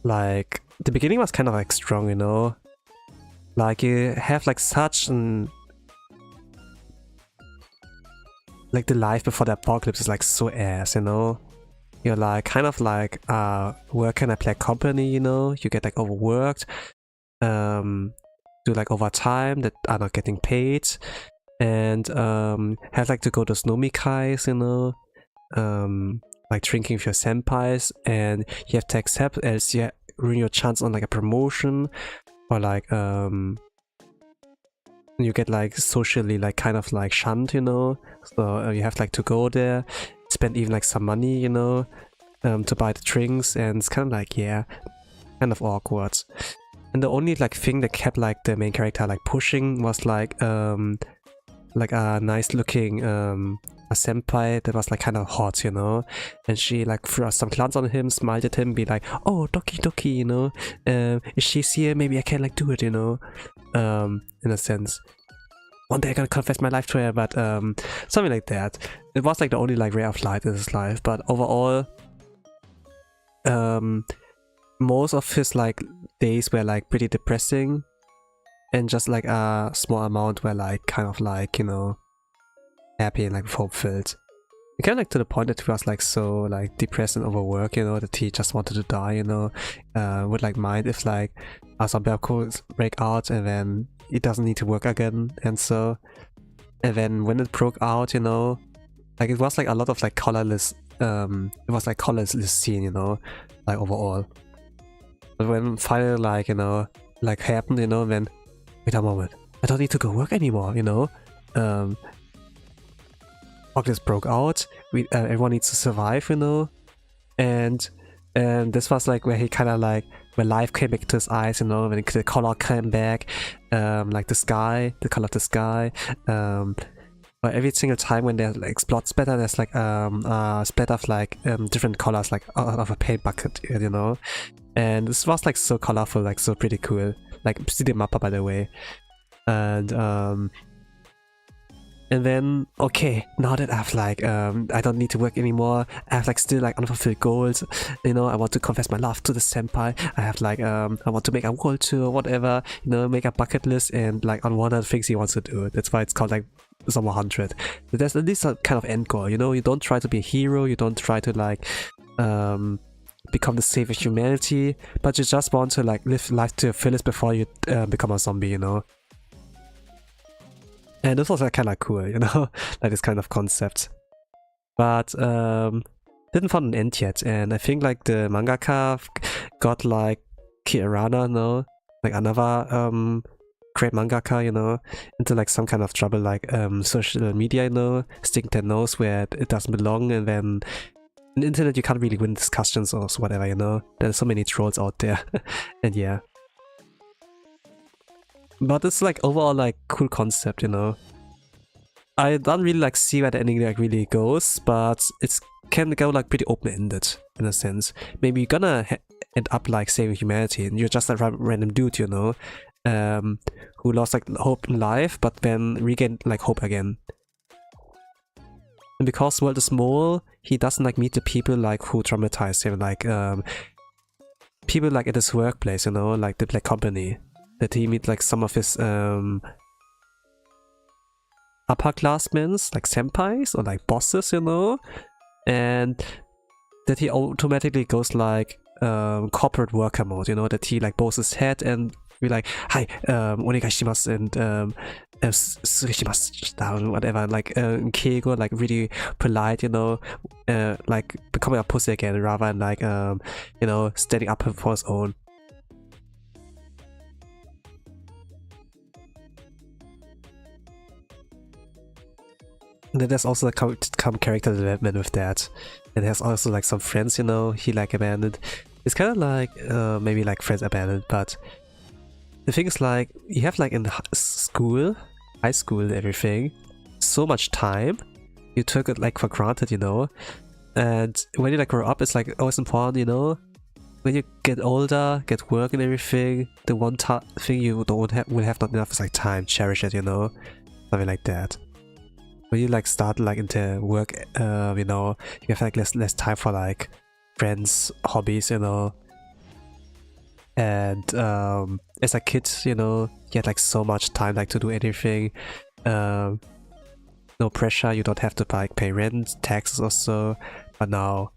Like the beginning was kind of like strong, you know, like you have like such an like the life before the apocalypse is like so ass, you know. You're like kind of like work in a black company, you know, you get like overworked, do like overtime that are not getting paid, and have like to go to snomikais, you know, like drinking with your senpais, and you have to accept else you ruin your chance on like a promotion, or like you get like socially like kind of like shunned, you know, so you have like to go there. spend even like some money, you know, to buy the drinks, and it's kind of like, yeah, kind of awkward. And the only like thing that kept like the main character like pushing was like a nice looking a senpai that was like kind of hot, you know, and she like threw some glance on him, smiled at him, be like, oh, Doki Doki, you know, if she's here, maybe I can like do it, you know, in a sense. One day I'm gonna confess my life to her, but something like that. It was like the only like ray of light in his life, but overall, most of his like days were like pretty depressing, and just like a small amount were like kind of like, you know, happy and like hope-filled. It kind of like to the point that he was like so like depressed and overworked, you know, that he just wanted to die, you know. Would like mind if like a zombie apocalypse break out and then he doesn't need to work again, and so, and then when it broke out, you know, like it was like a lot of like colorless, it was like colorless scene, you know, like overall. But when finally like, you know, like happened, you know, then wait a moment, I don't need to go work anymore, you know. Apocalypse broke out. Everyone needs to survive, you know, and this was like where he kind of like, when life came back to his eyes, you know, when the color came back, like the sky, the color of the sky. But every single time when there's like explode splatter, there's like a splatter of like different colors, like out of a paint bucket, you know. And this was like so colorful, like so pretty cool. Like see the mappa, by the way. And then, okay, now that I've like, I don't need to work anymore, I have like still like unfulfilled goals, you know, I want to confess my love to the senpai, I have like, I want to make a world tour, whatever, you know, make a bucket list and like on one of the things he wants to do. That's why it's called like Summer 100. But there's at least a kind of end goal, you know, you don't try to be a hero, you don't try to like, become the savior of humanity, but you just want to like live life to your fullest before you become a zombie, you know. And this was like kind of cool, you know, like this kind of concept. But didn't find an end yet, and I think like the mangaka got like Kirana, you know, like another great mangaka, you know, into like some kind of trouble, like social media, you know, sticking their nose where it doesn't belong, and then on the internet you can't really win discussions or whatever, you know. There's so many trolls out there, and yeah. But it's like overall like cool concept, you know. I don't really like see where the ending like really goes, but it's can go like pretty open-ended in a sense. Maybe you're gonna end up like saving humanity, and you're just a random dude, you know, who lost like hope in life, but then regained like hope again. And because the world is small, he doesn't like meet the people like who traumatized him, like people like at his workplace, you know, like the black company. That he meet like some of his upperclassmen, like senpais or like bosses, you know, and that he automatically goes like corporate worker mode, you know, that he like bows his head and be like, hi, onegaishimasu, and surishimasu, whatever, like keigo, like really polite, you know, like becoming a pussy again rather than like you know, standing up for his own. And then there's also like some character development with that. And there's also like some friends, you know, he like abandoned. It's kind of like, maybe like friends abandoned, but the thing is like, you have like in school, high school and everything, so much time, you took it like for granted, you know. And when you like grow up, it's like always important, you know. When you get older, get work and everything, the one thing you will have not enough is like time, cherish it, you know, something like that. When you like start like into work, you know, you have like less time for like friends, hobbies, you know. And as a kid, you know, you had like so much time like to do anything. No pressure, you don't have to like pay rent, taxes or so. But now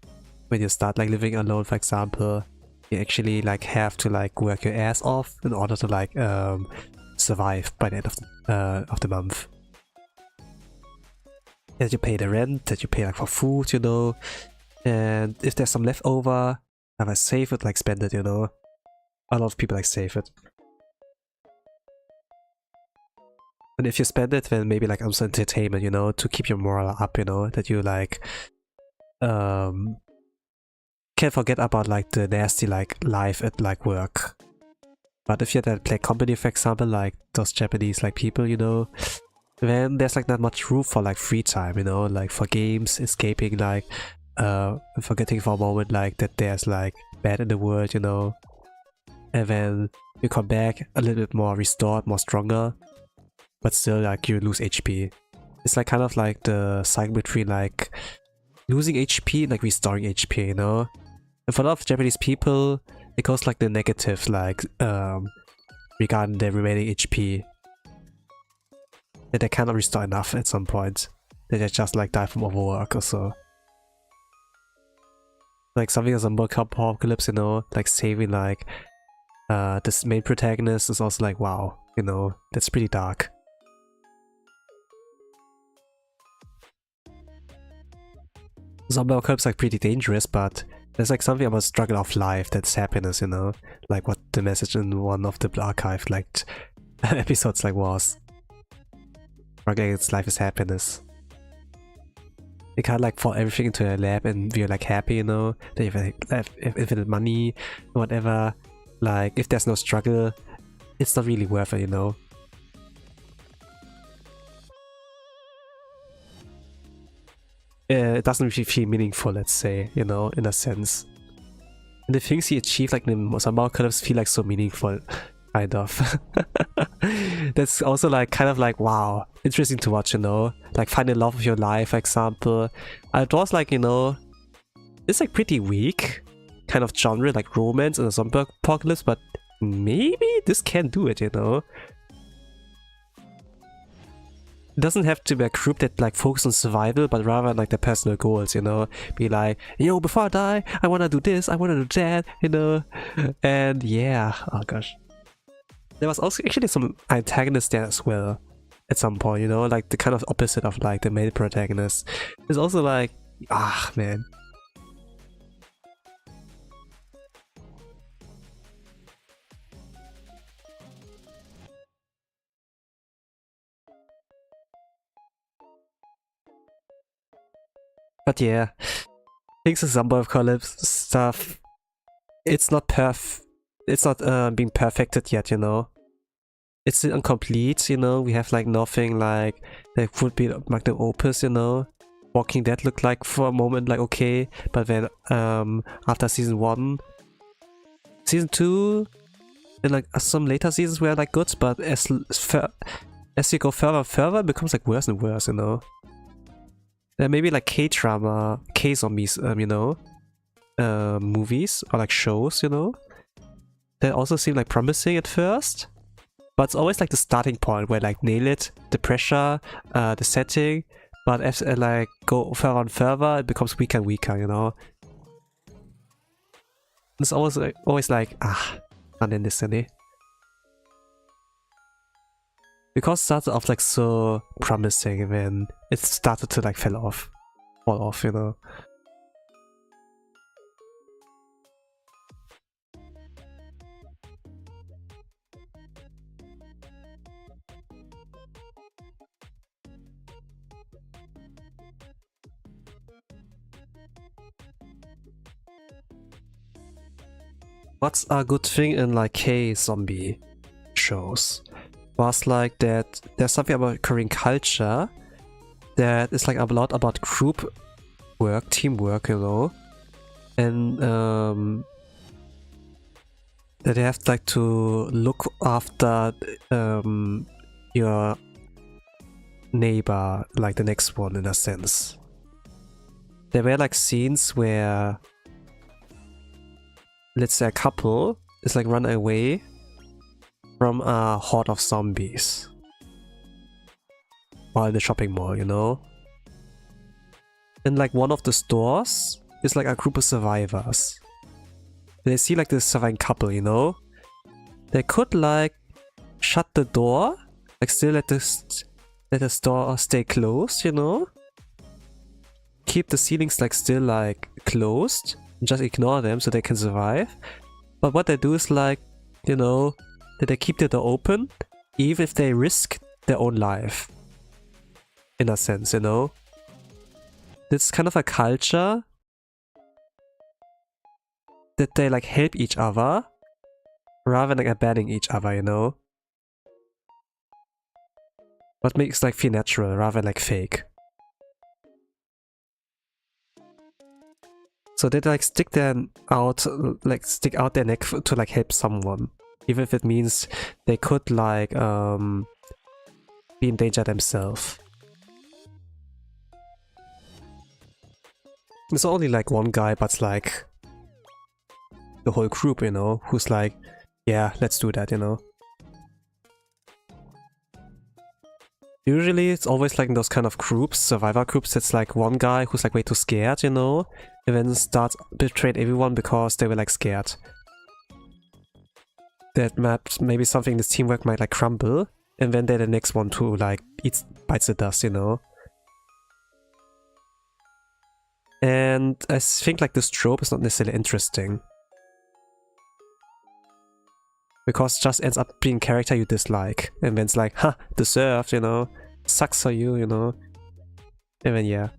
when you start like living alone, for example, you actually like have to like work your ass off in order to like survive by the end of the month. That you pay the rent, that you pay like for food, you know, and if there's some leftover, either save it, like spend it, you know. A lot of people like save it. And if you spend it, then maybe like also entertainment, you know, to keep your morale up, you know, that you like can't forget about like the nasty like life at like work. But if you're at play company, for example, like those Japanese like people, you know, then there's like not much room for like free time, you know, like for games, escaping, like forgetting for a moment like that there's like bad in the world, you know, and then you come back a little bit more restored, more stronger, but still like you lose HP. It's like kind of like the cycle between like losing HP and like restoring HP, you know. And for a lot of Japanese people, it goes like the negative, like regarding the remaining HP. That they cannot restore enough at some point. That they just like die from overwork or so. Like something as a apocalypse, you know, like saving like this main protagonist is also like, wow, you know, that's pretty dark. Zombie apocalypse like pretty dangerous, but there's like something about struggle of life that's happiness, you know, like what the message in one of the archived like episodes like was. Struggle against life is happiness. You can't like fall everything into a lab and you're like happy, you know, that you have infinite money or whatever. Like if there's no struggle, it's not really worth it, you know. It doesn't really feel meaningful, let's say, you know, in a sense. And the things he achieved, like in the Zombie Apocalypse, feel like so meaningful, kind of. That's also like kind of like, wow, interesting to watch, you know. Like find the love of your life, for example. It was like, you know, it's like pretty weak kind of genre, like romance in a Zombie Apocalypse, but maybe this can do it, you know. It doesn't have to be a group that like focuses on survival, but rather like their personal goals, you know. Be like, yo, before I die, I wanna do this, I wanna do that, you know. And yeah, oh gosh. There was also actually some antagonists there as well at some point, you know, like the kind of opposite of like the male protagonist. It's also like, ah, man. But yeah, things of Zombie Apocalypse stuff, it's not being perfected yet, you know. It's still incomplete, you know. We have like nothing like that would be magnum opus, you know. Walking Dead looked like for a moment like okay, but then after season 1, season 2, and like some later seasons were like good, but as you go further and further, it becomes like worse and worse, you know. There may be like K-drama, K-zombies, you know, movies or like shows, you know, that also seem like promising at first, but it's always like the starting point where like nail it, the pressure, the setting, but as like go further and further, it becomes weaker and weaker, you know. It's always like unnecessary. Because it started off like so promising and then it started to like fall off, you know. What's a good thing in like K-zombie shows was like that there's something about Korean culture that is like a lot about group work, teamwork, you know, and that they have like to look after your neighbor, like the next one in a sense. There were like scenes where, let's say, a couple is like run away from a horde of zombies while in the shopping mall, you know? And like one of the stores is like a group of survivors. They see like this surviving couple, you know? They could like shut the door, like still let the store stay closed, you know? Keep the ceilings like still like closed, and just ignore them so they can survive. But what they do is like, you know, that they keep the door open even if they risk their own life. In a sense, you know? It's kind of a culture did they like help each other rather than like abandoning each other, you know? What makes like feel natural rather than like fake? So they like stick out their neck to like help someone, even if it means they could like be in danger themselves. It's only like one guy, but it's like the whole group, you know, who's like, yeah, let's do that, you know. Usually it's always like in those kind of groups, survivor groups, it's like one guy who's like way too scared, you know, and then starts betraying everyone because they were like scared. That maybe something in this teamwork might like crumble, and then they're the next one to like bites the dust, you know. And I think like this trope is not necessarily interesting, because it just ends up being a character you dislike, and then it's like, ha, deserved, you know, sucks for you, you know, and then yeah.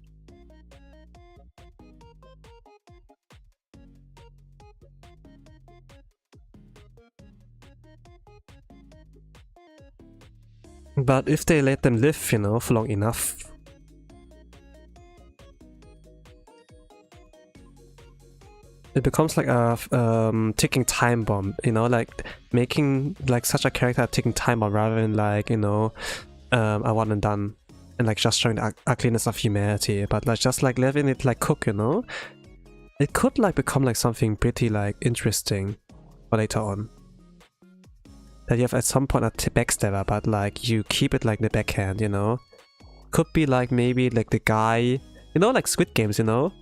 But if they let them live, you know, for long enough, it becomes like a ticking time bomb, you know, like making like such a character a ticking time bomb rather than like, you know, a one and done, and like just showing the ugliness of humanity, but like just like letting it like cook, you know. It could like become like something pretty like interesting for later on. That you have at some point a backstabber, but like you keep it like in the backhand, you know. Could be like maybe like the guy, you know, like Squid Games, you know.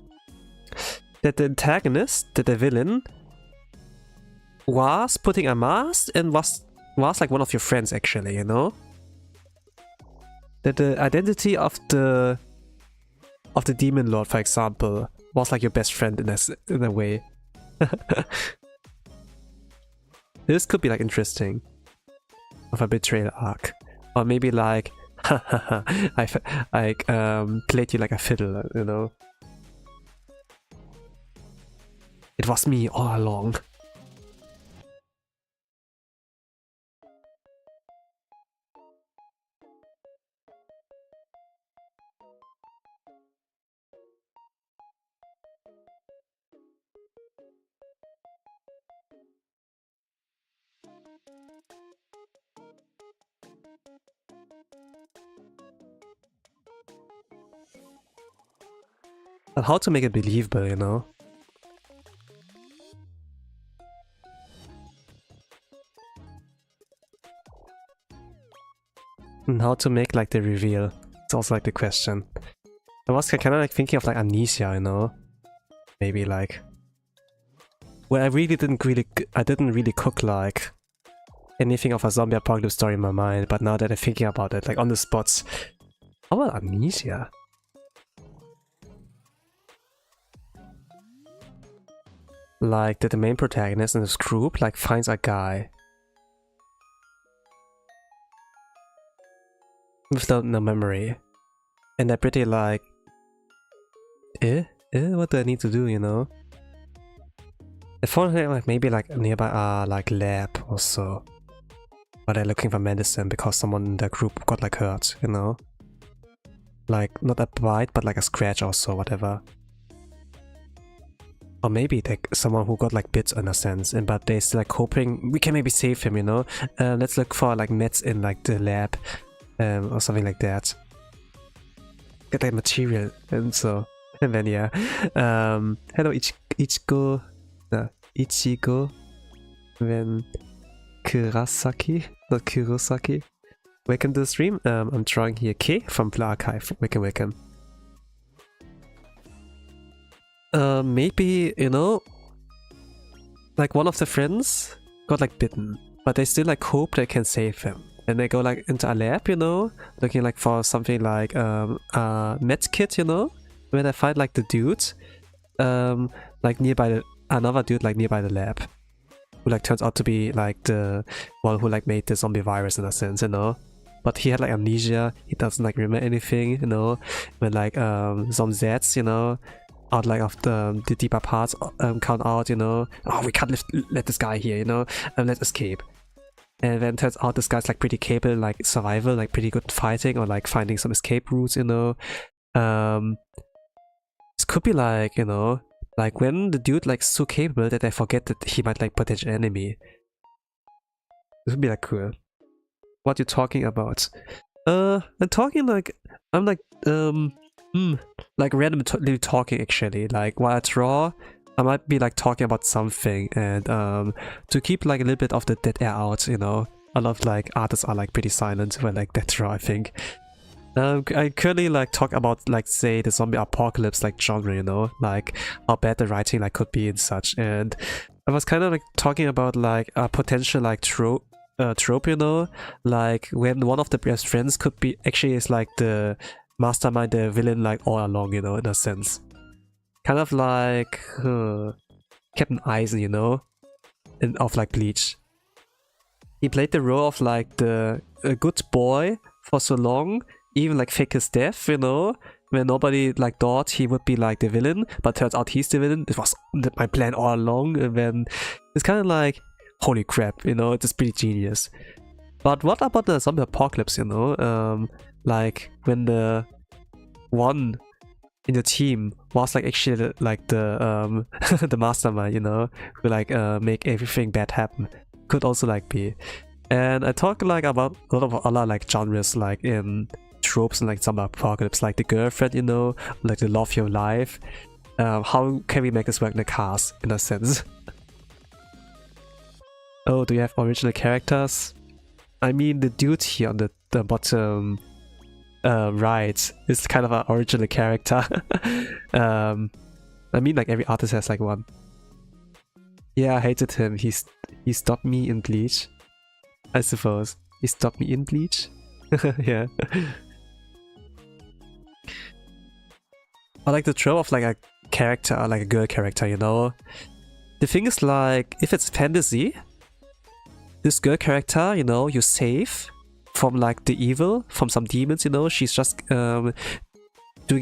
That the antagonist, that the villain, was putting a mask and was like one of your friends actually, you know? That the identity of the demon lord, for example, was like your best friend in a way. This could be like interesting. Of a betrayal arc. Or maybe like, I played you like a fiddle, you know? It was me all along. But how to make it believable, you know? And how to make like the reveal. It's also like the question. I was kind of like thinking of like Amnesia, you know? Maybe like... Well, I didn't really cook like anything of a zombie apocalypse story in my mind, but now that I'm thinking about it, like on the spots, how about Amnesia? Like that the main protagonist in this group like finds a guy without no memory, and they're pretty like, what do I need to do, you know? They found like maybe like nearby like lab or so, but they're looking for medicine because someone in their group got like hurt, you know? Like not a bite, but like a scratch or so, whatever. Or maybe like someone who got like bit in a sense, and but they're still like hoping we can maybe save him, you know? Let's look for like meds in like the lab, or something like that. Get like material and so, and then yeah. Hello Ichigo, then Kurasaki, not Kurosaki. Welcome to the stream. I'm drawing here K from the archive. Welcome. Maybe, you know, like one of the friends got like bitten, but they still like hope they can save him. And they go like into a lab, you know, looking like for something like a med kit, you know, where they find like the dude, like nearby another dude like nearby the lab, who like turns out to be like the one who like made the zombie virus in a sense, you know. But he had like amnesia, he doesn't like remember anything, you know, when like some Zeds, you know, out like of the deeper parts count out, you know, oh, we can't let this guy here, you know, let's escape. And then turns out this guy's like pretty capable, like survival, like pretty good fighting or like finding some escape routes, you know. This could be like, you know, like when the dude like so capable that I forget that he might like potential enemy. This would be like cool. What you talking about? I'm talking like I'm like randomly talking actually. Like while I draw, I might be like talking about something, and to keep like a little bit of the dead air out, you know. A lot of like artists are like pretty silent when like they draw, I think. I currently like talk about like say the zombie apocalypse like genre, you know, like how bad the writing like could be and such. And I was kind of like talking about like a potential like trope, you know, like when one of the best friends could be actually is like the mastermind, the villain like all along, you know, in a sense. Kind of like Captain Eisen, you know, of like Bleach. He played the role of like the good boy for so long, even like fake his death, you know, when nobody like thought he would be like the villain, but turns out he's the villain. It was my plan all along, and then it's kind of like, holy crap, you know, it's pretty genius. But what about the zombie apocalypse, you know, like when the one in the team was like actually like the the mastermind, you know, who like make everything bad happen, could also like be. And I talk like about a lot of other like genres, like in tropes and like zombie apocalypse, like the girlfriend, you know, like the love of your life. How can we make this work in the cast in a sense? Oh, do you have original characters? I mean, the dude here on the bottom right is kind of an original character. I mean, like every artist has like one. Yeah, I hated him. He stopped me in Bleach, I suppose. He stopped me in Bleach. Yeah. I like the trope of like a character, like a girl character, you know. The thing is like, if it's fantasy, this girl character, you know, you save from like the evil, from some demons, you know. She's just doing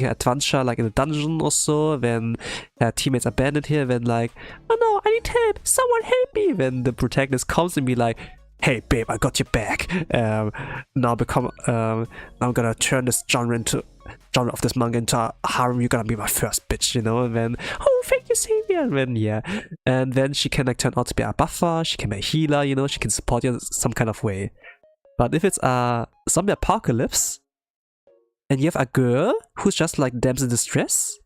her adventure like in a dungeon or so, when her teammates abandoned her, when like, oh no, I need help, someone help me, when the protagonist comes and be like, hey babe, I got your back. Now I'm gonna turn this genre of this manga into a harem, you're gonna be my first bitch, you know. And then, oh thank you savior, and then yeah, and then she can like turn out to be a buffer, she can be a healer, you know, she can support you in some kind of way. But if it's a zombie apocalypse and you have a girl who's just like damsel in distress,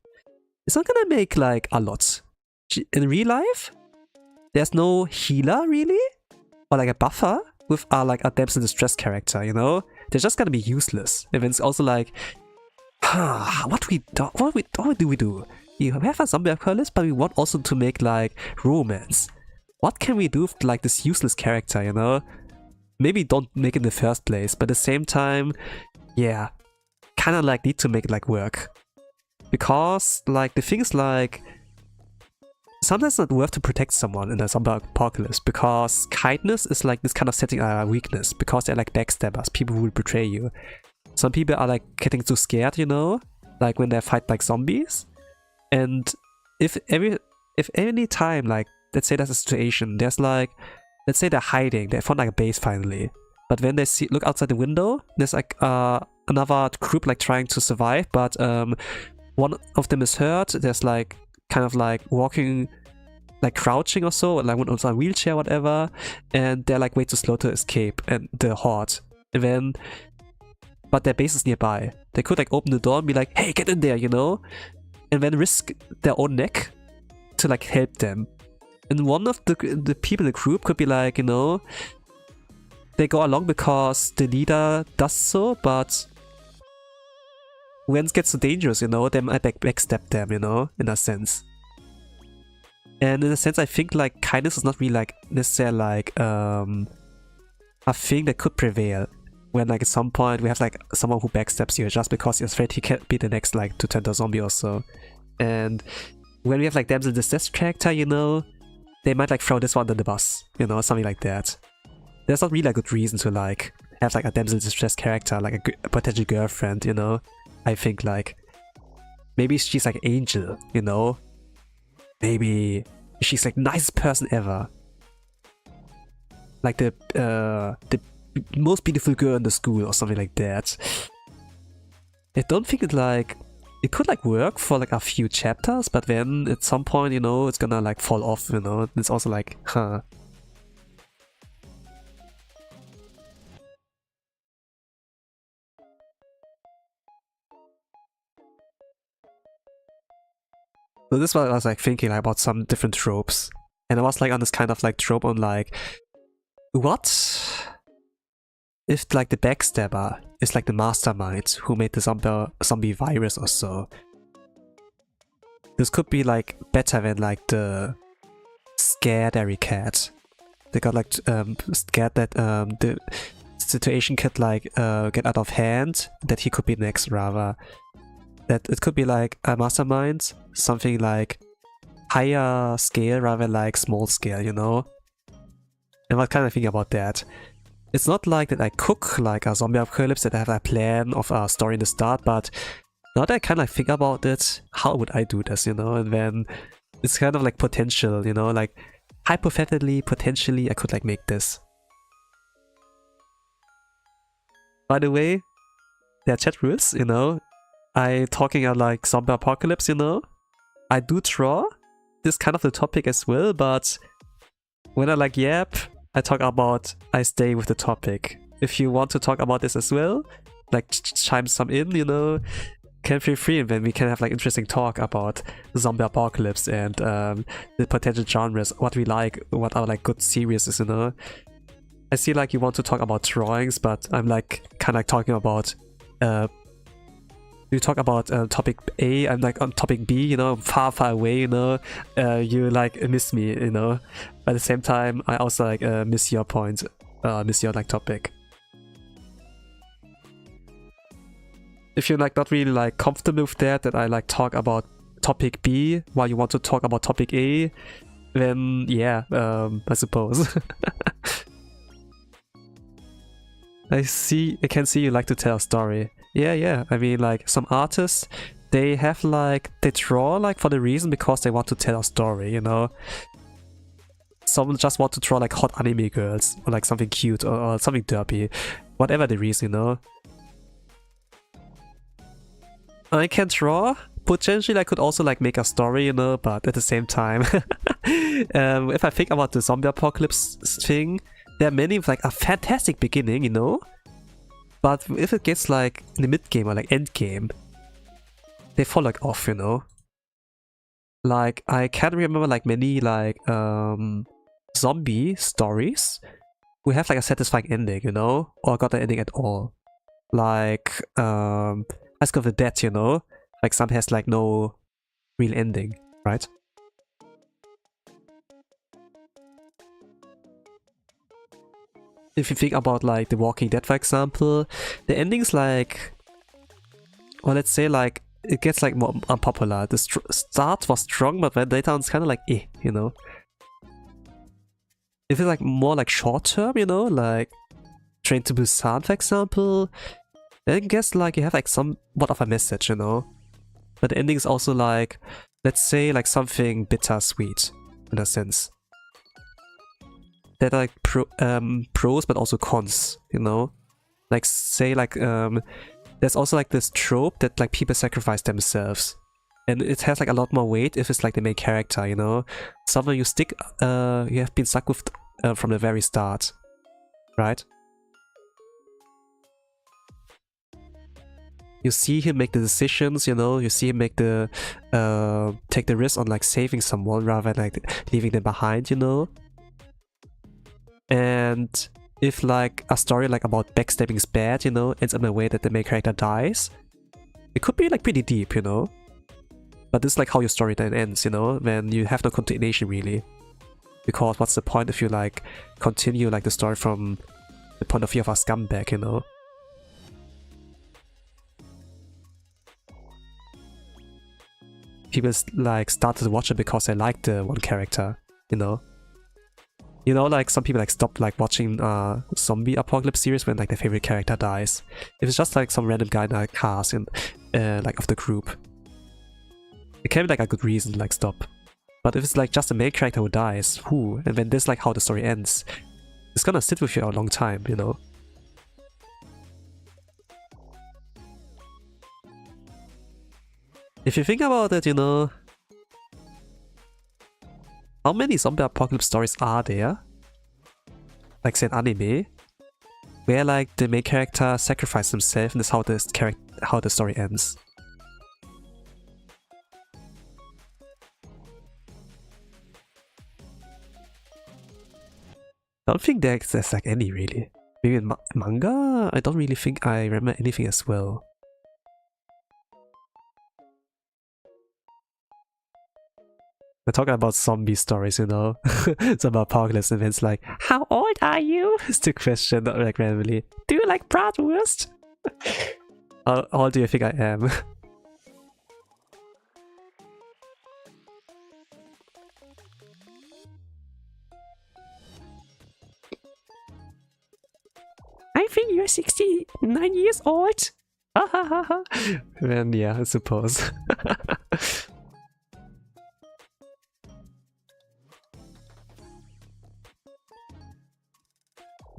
it's not gonna make like a lot. In real life, there's no healer really, or like a buffer with like a damsel in distress character, you know? They're just gonna be useless. And then it's also like, what do we do? You have a zombie apocalypse, but we want also to make like romance. What can we do with like this useless character, you know? Maybe don't make it in the first place, but at the same time, yeah, kind of like need to make it like work. Because like the thing is like, sometimes it's not worth to protect someone in a zombie apocalypse, because kindness is like this kind of setting a weakness, because they're like backstabbers, people who will betray you. Some people are like getting too scared, you know, like when they fight like zombies. And if any time, like let's say there's a situation, there's like, let's say they're hiding, they found like a base finally, but when they look outside the window, there's like another group like trying to survive, but one of them is hurt, there's like kind of like walking, like crouching or so, like on a wheelchair, whatever, and they're like way too slow to escape and the horde. And then, but their base is nearby. They could like open the door and be like, hey, get in there, you know, and then risk their own neck to like help them. And one of the people in the group could be like, you know, they go along because the leader does so, but when it gets so dangerous, you know, they might backstab them, you know, in a sense. And in a sense, I think like kindness is not really like necessarily like a thing that could prevail. When like at some point we have like someone who backstabs you just because you're afraid he can't be the next like to turn to a zombie or so. And when we have like damsel in distress character, you know, they might like throw this one under the bus, you know, something like that. There's not really a good reason to like have like a damsel in distress character, like a potential girlfriend, you know. I think like, Maybe she's like angel, you know? Maybe she's like nicest person ever. Like the most beautiful girl in the school or something like that. I don't think it could like work for like a few chapters, but then at some point, you know, it's gonna like fall off, you know? It's also like, huh. So this was I was like thinking like, about some different tropes. And I was like on this kind of like trope on like, what if like the backstabber is like the mastermind who made the zombie virus or so? This could be like better than like the scared cat. They got like scared that the situation could like get out of hand, that he could be next rather. That it could be like a mastermind, something like higher scale rather than like small scale, you know? And what kind of think about that? It's not like that I cook like a zombie apocalypse, that I have a plan of a story in the start, but now that I kind of think about it, how would I do this, you know? And then it's kind of like potential, you know? Like hypothetically, potentially, I could like make this. By the way, there are chat rules, you know? I talking about like zombie apocalypse, you know? I do draw this kind of the topic as well, but when I like yap, I talk about, I stay with the topic. If you want to talk about this as well, like chime some in, you know, can feel free, and then we can have like interesting talk about zombie apocalypse and the potential genres, what we like, what are like good series, you know. I see like you want to talk about drawings, but I'm like kind of like talking about you talk about topic A, I'm like on topic B, you know, far away, you know, you like miss me, you know, but at the same time I also like miss your point, miss your like topic. If you're like not really like comfortable with that I like talk about topic B while you want to talk about topic A, then yeah, I suppose. I can see you like to tell a story. Yeah, I mean like some artists, they draw like for the reason because they want to tell a story, you know. Some just want to draw like hot anime girls or like something cute or something derpy, whatever the reason, you know. I can draw, potentially I could also like make a story, you know, but at the same time, if I think about the zombie apocalypse thing, there are many with like a fantastic beginning, you know. But if it gets like in the mid game or like end game, they fall like off, you know. Like I can't remember like many like zombie stories who have like a satisfying ending, you know, or got an ending at all. Like Ask of the Dead, you know, like some has like no real ending, right? If you think about like The Walking Dead, for example, the ending's like, well, let's say like it gets like more unpopular. The start was strong, but then later on it's kind of like you know. If it's like more like short term, you know, like Train to Busan, for example, then I guess like you have like somewhat of a message, you know. But the ending is also like, let's say like something bittersweet in a sense. That are like pros but also cons, you know. Like say like there's also like this trope that like people sacrifice themselves, and it has like a lot more weight if it's like the main character, you know. Someone you have been stuck with from the very start, right? You see him make the decisions, you know. You see him make the take the risk on like saving someone rather than like leaving them behind, you know. And if like a story like about backstabbing is bad, you know, ends up in a way that the main character dies, it could be like pretty deep, you know. But this is like how your story then ends, you know, when you have no continuation really. Because what's the point if you like continue like the story from the point of view of a scumbag, you know? People like started to watch it because they liked the one character, you know. You know, like some people like stop like watching zombie apocalypse series when like their favorite character dies. If it's just like some random guy in a cast and like of the group. it can be like a good reason to like stop. But if it's like just a main character who dies, and then this like how the story ends, it's gonna sit with you a long time, you know? If you think about it, you know, how many zombie apocalypse stories are there? Like say an anime, where like the main character sacrifices himself and that's how the story ends. I don't think there's like any really. Maybe in manga? I don't really think I remember anything as well. We're talking about zombie stories, you know? Some apocalypse events like, how old are you? Is the question, not like randomly. Do you like bratwurst? How old do you think I am? I think you're 69 years old. Then yeah, I suppose.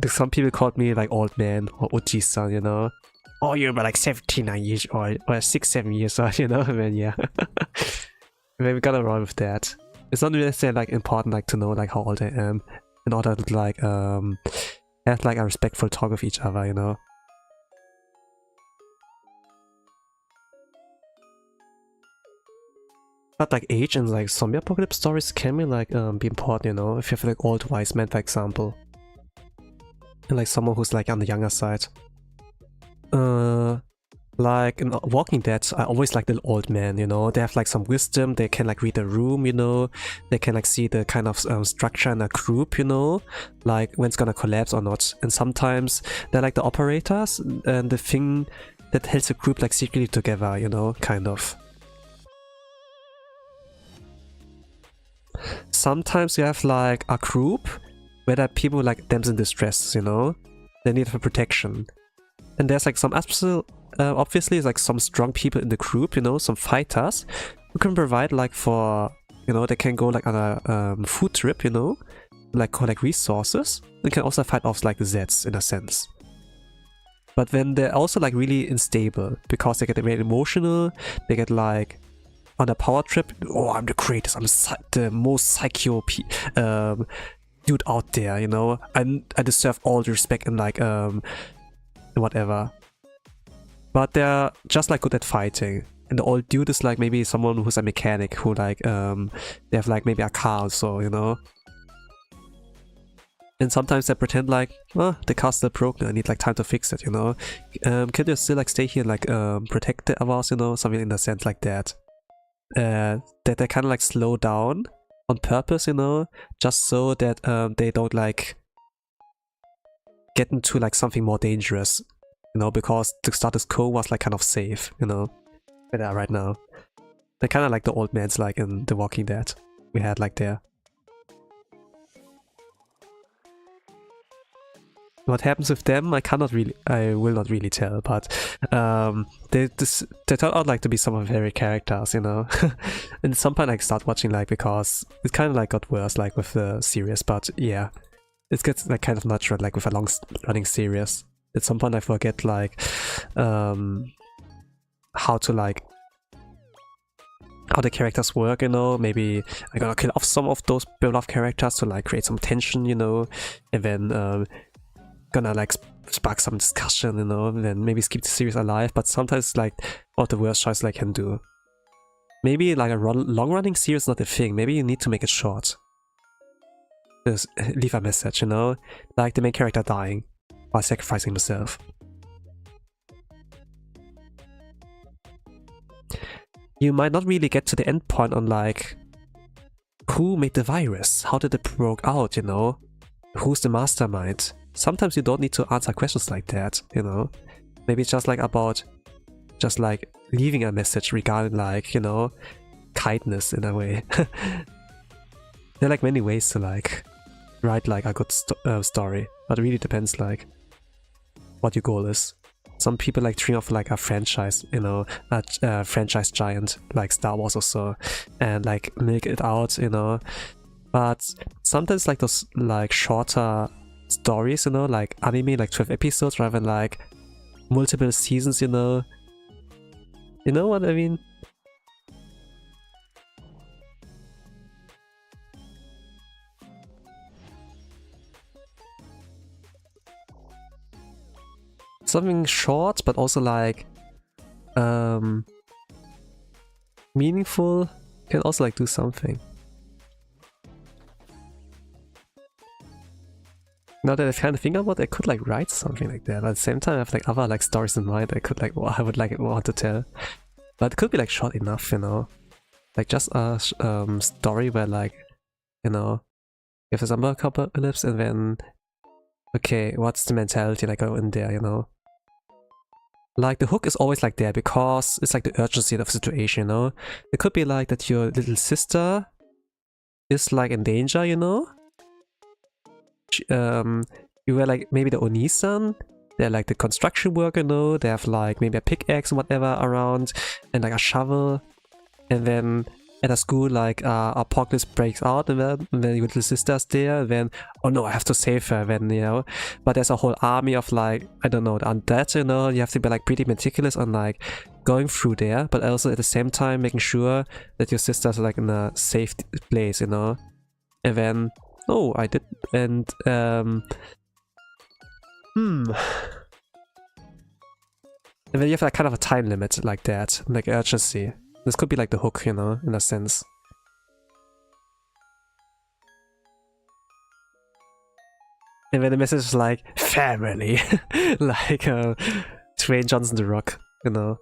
Some people called me like old man or Oji-san, you know. Oh, you're about like 79 years old or 6-7 years old, you know. I mean, yeah. Maybe we gotta run with that. It's not necessarily like important like to know like how old I am in order to like have like a respectful talk with each other, you know. But like age and like zombie apocalypse stories can be like be important, you know. If you have like old wise men, for example. And like someone who's like on the younger side. Like in Walking Dead, I always like the old man, you know. They have like some wisdom, they can like read the room, you know. They can like see the kind of structure in a group, you know. Like when it's gonna collapse or not. And sometimes they're like the operators and the thing that holds the group like secretly together, you know, kind of. Sometimes you have like a group where there are people like them in distress, you know? They need for protection. And there's like some obviously like some strong people in the group, you know, some fighters who can provide like for, you know, they can go like on a food trip, you know, like collect resources. They can also fight off like the Zeds in a sense. But then they're also like really unstable because they get very emotional, they get like on a power trip, oh, I'm the greatest, I'm the most psycho dude out there, you know, I deserve all the respect and like whatever. But they're just like good at fighting, and the old dude is like maybe someone who's a mechanic who like they have like maybe a car also, you know. And sometimes they pretend like, oh, the car's still broken, I need like time to fix it, you know. Can they still like stay here and like protect the others, you know, something in the sense like that. That they kind of like slow down on purpose, you know, just so that they don't like get into like something more dangerous, you know, because the status quo was like kind of safe, you know, where they are right now. They're kind of like the old man's like in The Walking Dead we had like there. What happens with them, I will not really tell, but they turn out like to be some of my favorite characters, you know. And at some point I start watching like because it kind of like got worse like with the series, but yeah, it gets like kind of natural like with a long running series. At some point I forget like how the characters work, you know. Maybe I'm gonna kill off some of those beloved characters to like create some tension, you know, and then gonna like spark some discussion, you know, and then maybe keep the series alive. But sometimes like one of the worst choices I can do. Maybe like a long-running series is not a thing. Maybe you need to make it short. Just leave a message, you know, like the main character dying while sacrificing himself. You might not really get to the end point on like who made the virus, how did it broke out, you know, who's the mastermind. Sometimes you don't need to answer questions like that, you know. Maybe it's just like about just like leaving a message regarding like, you know, kindness in a way. There are like many ways to like write like a good story, but it really depends like what your goal is. some people like dream of like a franchise, you know, a franchise giant like Star Wars or so, and like milk it out, you know. But sometimes like those like shorter stories, you know, like anime, like 12 episodes rather than like multiple seasons, you know. You know what I mean? Something short, but also like meaningful, can also like do something. Now that I kind of think about it, I could like write something like that. But at the same time, I have like other like stories in mind I could like, well, I would like want to tell. But it could be like short enough, you know, like just a story where like, you know, you have a zombie apocalypse and then, okay, what's the mentality like in there, you know? Like the hook is always like there because it's like the urgency of the situation, you know? It could be like that your little sister is like in danger, you know? You were like maybe the Onisan, they're like the construction worker, you know? They have like maybe a pickaxe or whatever around and like a shovel. And then at a school like apocalypse breaks out and then your little sister's there and then, oh no, I have to save her then, you know. But there's a whole army of like, I don't know, the undead, you know. You have to be like pretty meticulous on like going through there, but also at the same time making sure that your sister's like in a safe place, you know. And then, oh, I did, and and then you have like kind of a time limit like that, like urgency. This could be like the hook, you know, in a sense. And then the message is like, family! Like Dwayne Johnson The Rock, you know.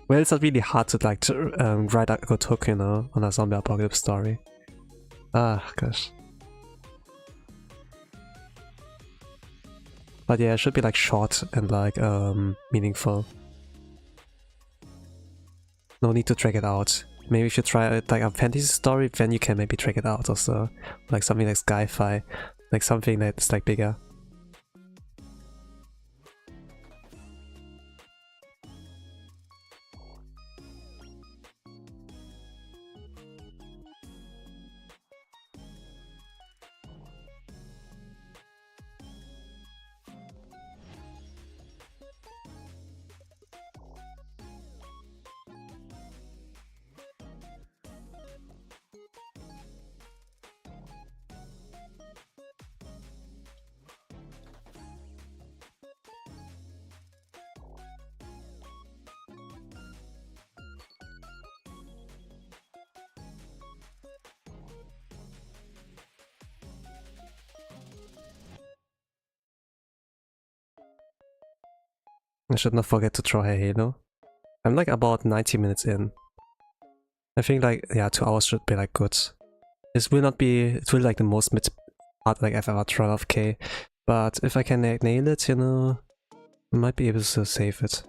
Well, it's not really hard to like write a good hook, you know, on a zombie apocalypse story. Ah, gosh. But yeah, it should be like short and like meaningful. No need to drag it out. Maybe if you try it like a fantasy story, then you can maybe drag it out also. Like something like sci-fi, like something that's like bigger. I should not forget to draw her halo. I'm like about 90 minutes in. I think like, yeah, 2 hours should be like good. This will not be, it will like the most mid part like I've ever drawn of K. But if I can nail it, you know, I might be able to save it.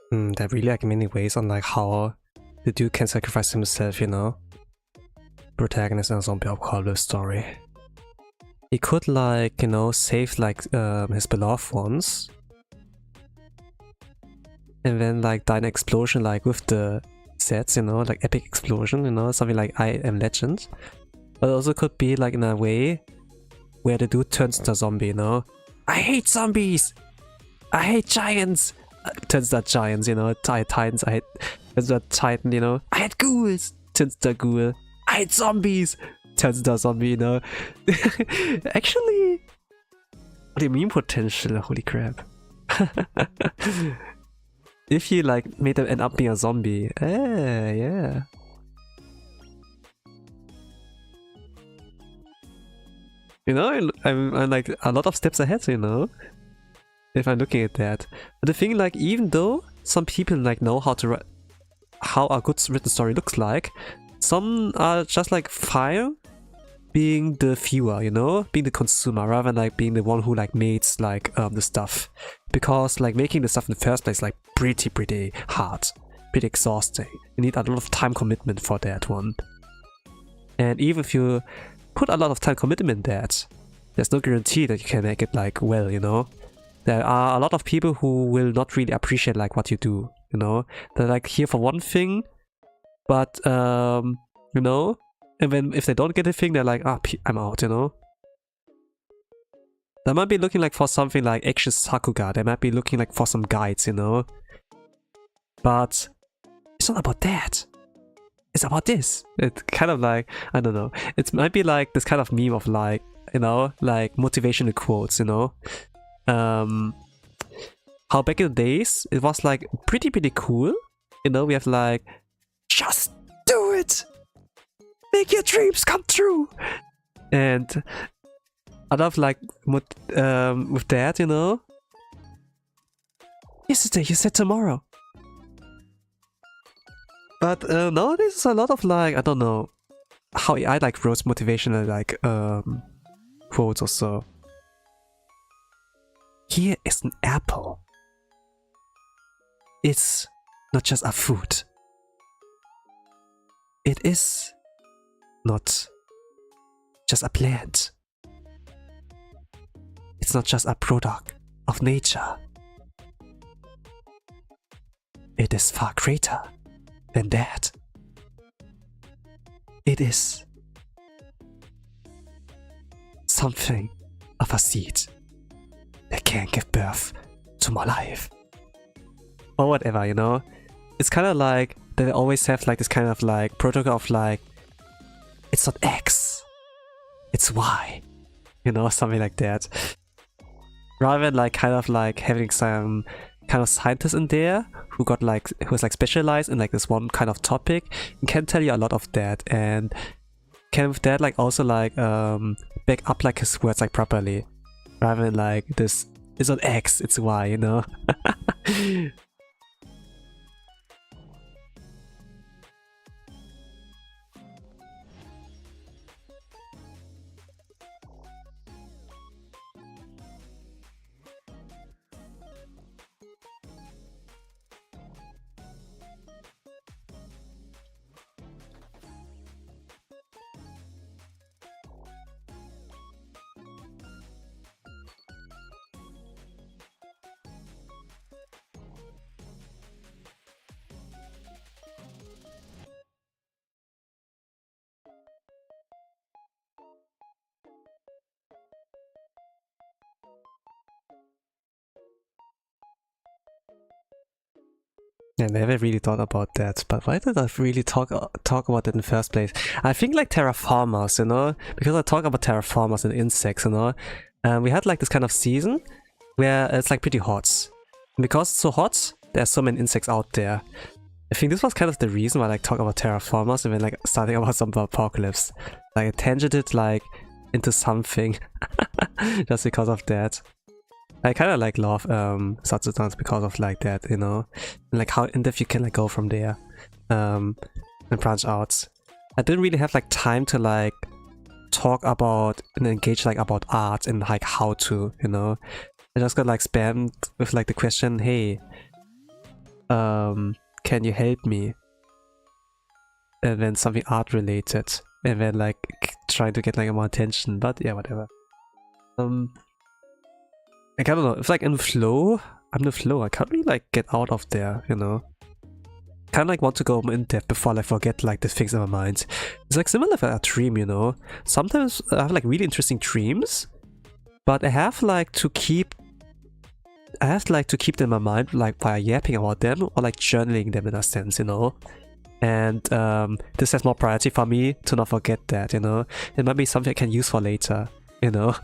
There are really like many ways on like how the dude can sacrifice himself, you know. Protagonist in a zombie apocalypse story. He could like, you know, save like his beloved ones. And then like die in an explosion like with the sets, you know, like epic explosion, you know, something like I Am Legend. But it also could be like in a way where the dude turns to a zombie, you know? I hate zombies! I hate giants! Turns to giants, you know? Titans, I hate... Turns to a titan, you know? I hate ghouls! Turns to a ghoul. I hate zombies! Turns to a zombie, you know? Actually... What do you mean potential? Holy crap. If you like made them end up being a zombie, yeah. You know, I'm like a lot of steps ahead, you know, if I'm looking at that. But the thing, like, even though some people like know how to how a good written story looks like, some are just like fine being the viewer, you know, being the consumer, rather than like being the one who like makes like the stuff, because like making the stuff in the first place like pretty hard, pretty exhausting. You need a lot of time commitment for that one, and even if you put a lot of time commitment in that, there's no guarantee that you can make it like well, you know. There are a lot of people who will not really appreciate like what you do, you know. They're like here for one thing, but you know. And then if they don't get a thing, they're like, ah, I'm out, you know? They might be looking like for something like Action Sakuga. They might be looking like for some guides, you know? But it's not about that. It's about this. It's kind of like, I don't know. It might be like this kind of meme of like, you know, like motivational quotes, you know? How back in the days, it was like pretty cool. You know, we have like, just do it! Make your dreams come true! And I love like with that, you know? Yesterday you said tomorrow. But nowadays it's a lot of like, I don't know how I like wrote motivational like quotes or so. Here is an apple. It's not just a food. It is not just a plant. It's not just a product of nature. It is far greater than that. It is something of a seed that can give birth to more life. Or whatever, you know? It's kind of like they always have like this kind of like protocol of like, it's not X, it's Y, you know, something like that. Rather than like kind of like having some kind of scientist in there who got like, who's like specialized in like this one kind of topic and can tell you a lot of that, and can with that like also like back up like his words like properly, rather than like this, it's not X, it's Y, you know. I never really thought about that, but why did I really talk about it in the first place? I think like terraformers, you know, because I talk about terraformers and insects, you know. We had like this kind of season where it's like pretty hot. And because it's so hot, there's so many insects out there. I think this was kind of the reason why I like talk about terraformers and then like starting about some apocalypse. Like I tangented like into something just because of that. I kind of like love such a because of like that, you know, and like how in depth you can like go from there and branch out. I didn't really have like time to like talk about and engage like about art and like how to, you know. I just got like spammed with like the question, hey, can you help me? And then something art related, and then like trying to get like more attention, but yeah, whatever. Like, I don't know, it's like in the flow, I'm in the flow, I can't really like get out of there, you know. kind of like want to go in depth before I like forget like the things in my mind. It's like similar to a dream, you know. Sometimes I have like really interesting dreams, but I have like to keep them in my mind, like by yapping about them or like journaling them in a sense, you know. And this has more priority for me to not forget that, you know. It might be something I can use for later, you know.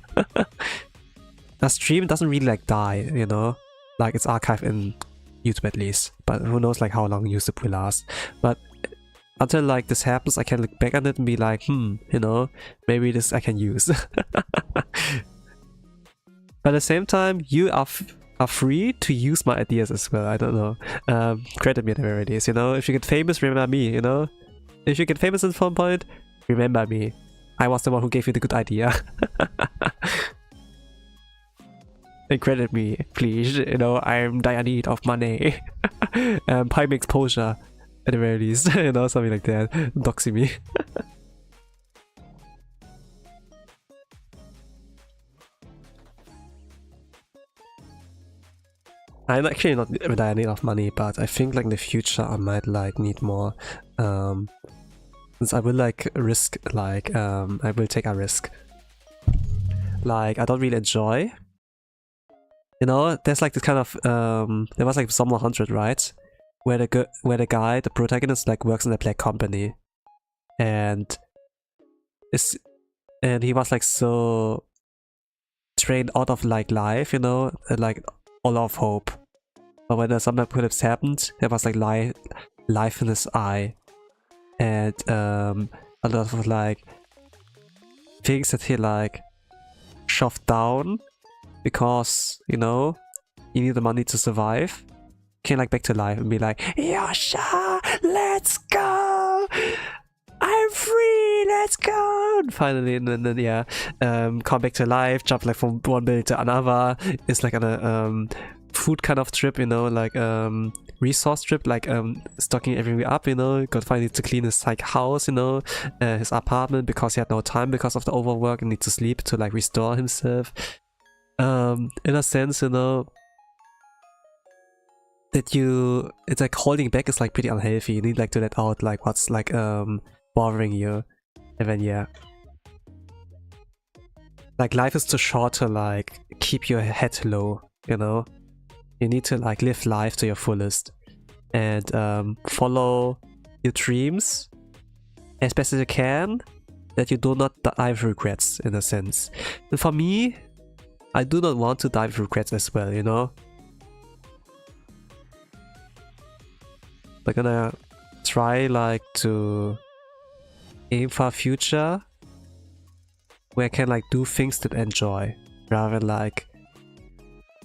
A stream doesn't really like die, you know. Like it's archived in YouTube at least, but who knows like how long YouTube will last. But until like this happens, I can look back on it and be like, you know, maybe this I can use. But at the same time, you are free to use my ideas as well. I don't know. Credit me at the very least, you know. If you get famous, remember me, you know. If you get famous at some point, remember me. I was the one who gave you the good idea. And credit me, please. You know, I'm dire need of money. Pay me exposure at the very least. You know, something like that. Doxy me. I'm actually not in dire need of money, but I think like in the future I might like need more. Since I will like risk, like I will take a risk. Like I don't really enjoy. You know, there's like this kind of there was like Some 100, right? Where the guy, the protagonist, like works in a black company, and he was like so drained out of like life, you know, and, like all of hope. But when the apocalypse happened, there was like life in his eye, and a lot of like things that he like shoved down because, you know, he needed the money to survive. Came like back to life and be like, Yasha, let's go! I'm free, let's go! And finally, and then yeah, come back to life, jump like from one building to another. It's like on a food kind of trip, you know, like resource trip, like stocking everything up, you know. Got finally to clean his like house, you know, his apartment, because he had no time because of the overwork and need to sleep to like restore himself. In a sense, you know, that it's like holding back is like pretty unhealthy. You need like to let out like what's like bothering you, and then yeah, like life is too short to like keep your head low, you know. You need to like live life to your fullest and follow your dreams as best as you can, that you do not die with regrets in a sense. And for me, I do not want to die with regrets as well, you know. I'm gonna try like to aim for a future where I can like do things that I enjoy, rather than like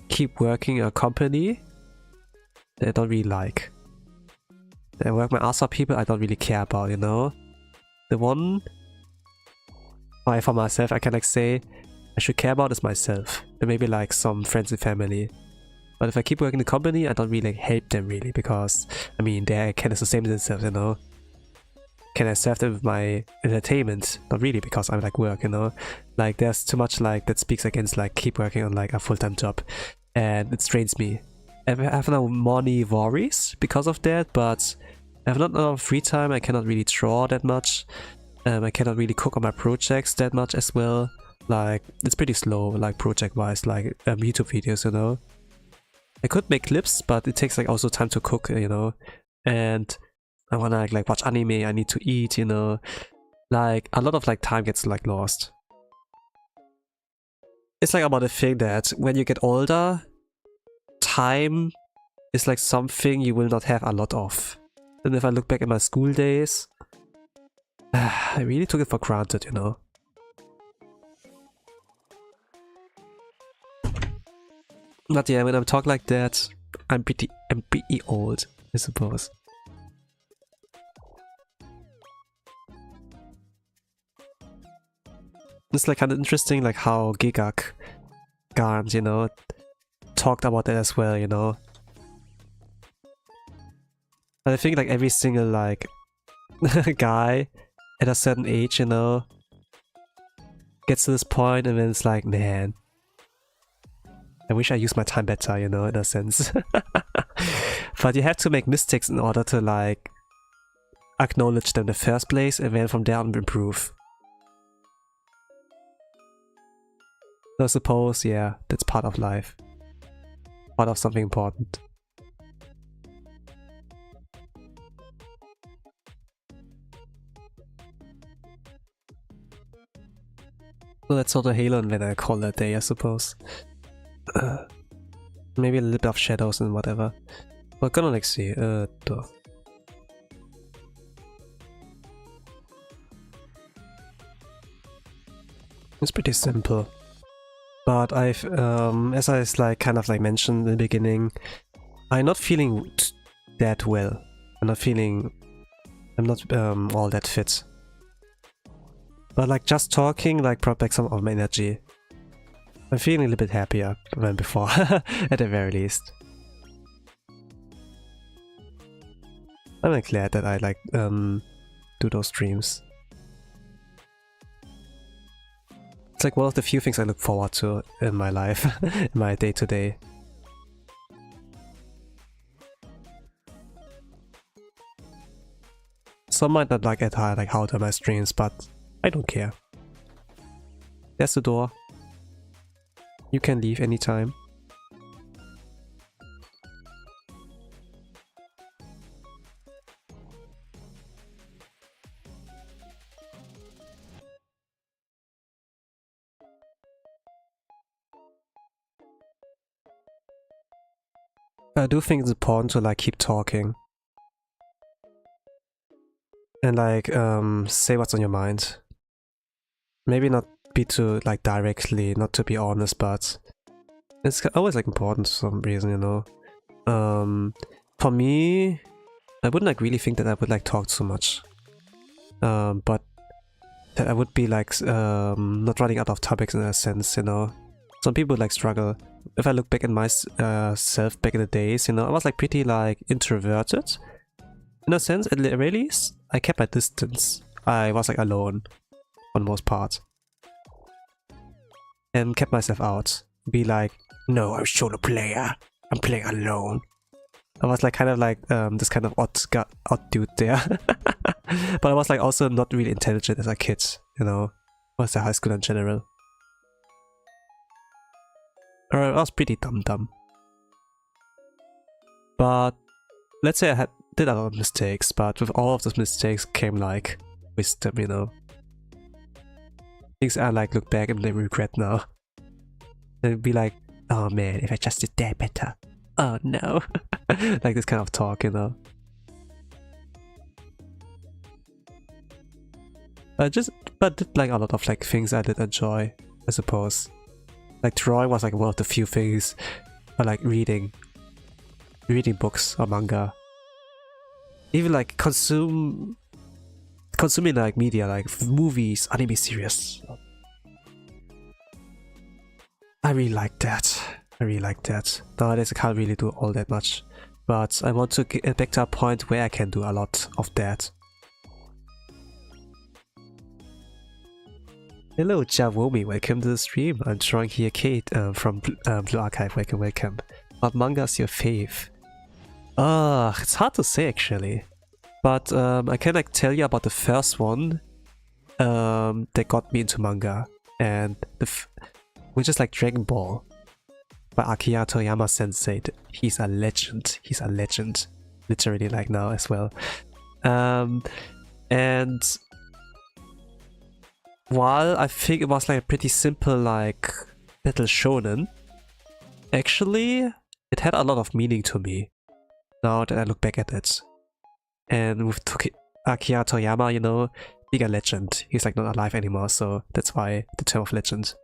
keep working in a company that I don't really like. I work my ass off people I don't really care about, you know. The one for myself I can like say I should care about is myself, and maybe like some friends and family. But if I keep working in the company, I don't really help them really, because I mean they can sustain themselves, you know. Can I serve them with my entertainment? Not really, because I'm like work, you know. Like there's too much like that speaks against like keep working on like a full-time job, and it strains me. I have no money worries because of that, but I have not a lot of free time. I cannot really draw that much. I cannot really cook on my projects that much as well. Like it's pretty slow, like project wise, like YouTube videos, you know. I could make clips, but it takes like also time to cook, you know. And I wanna like watch anime, I need to eat, you know. Like a lot of like time gets like lost. It's like about the thing that when you get older, time is like something you will not have a lot of. And if I look back at my school days, I really took it for granted, you know. But yeah, when I talk like that, I'm pretty old, I suppose. It's like kind of interesting, like how Gigak Garnt, you know, talked about that as well, you know. But I think like every single like guy at a certain age, you know, gets to this point and then it's like, man, I wish I used my time better, you know, in a sense. But you have to make mistakes in order to like acknowledge them in the first place and then from there on improve. So I suppose, yeah, that's part of life. Part of something important. So that's sort of Halo and then I call that day, I suppose. Maybe a little bit of shadows and whatever. We're gonna like see. It's pretty simple. But I've, as I like kind of like mentioned in the beginning, I'm not feeling that well. I'm not all that fit. But like just talking like brought back some of my energy. I'm feeling a little bit happier than before, at the very least. I'm like glad that I like do those streams. It's like one of the few things I look forward to in my life, in my day-to-day. Some might not like how to my streams, but I don't care. There's the door. You can leave anytime. I do think it's important to like keep talking. And like say what's on your mind. Maybe not be too like directly, not to be honest, but it's always like important for some reason, you know. For me, I wouldn't like really think that I would like talk too much. But that I would be like not running out of topics in a sense, you know. Some people like struggle. If I look back at myself back in the days, you know, I was like pretty like introverted. In a sense, at the very least, I kept my distance. I was like alone for the most part. And kept myself out. Be like, no, I'm solo player. I'm playing alone. I was like kind of like this kind of odd dude there. But I was like also not really intelligent as a kid, you know. I was a high school in general. Or I was pretty dumb. But let's say I did a lot of mistakes, but with all of those mistakes came like wisdom, you know. Things I like look back and they regret now. And be like, oh man, if I just did that better. Oh no. Like this kind of talk, you know. But did like a lot of like things I did enjoy, I suppose. Like drawing was like one of the few things I like reading books or manga. Even like consuming like media, like movies, anime series. I really like that. Nowadays I can't really do all that much. But I want to get back to a point where I can do a lot of that. Hello Javomi, welcome to the stream. I'm drawing here Kate from Blue Archive, welcome. What manga's your fave? It's hard to say actually. But I can like tell you about the first one that got me into manga. And which is like Dragon Ball by Akira Yama Sensei. He's a legend. Literally like now as well. And while I think it was like a pretty simple like little shonen, actually it had a lot of meaning to me now that I look back at it. And with Akira Toriyama, you know, being a legend, he's like not alive anymore, so that's why the term of legend.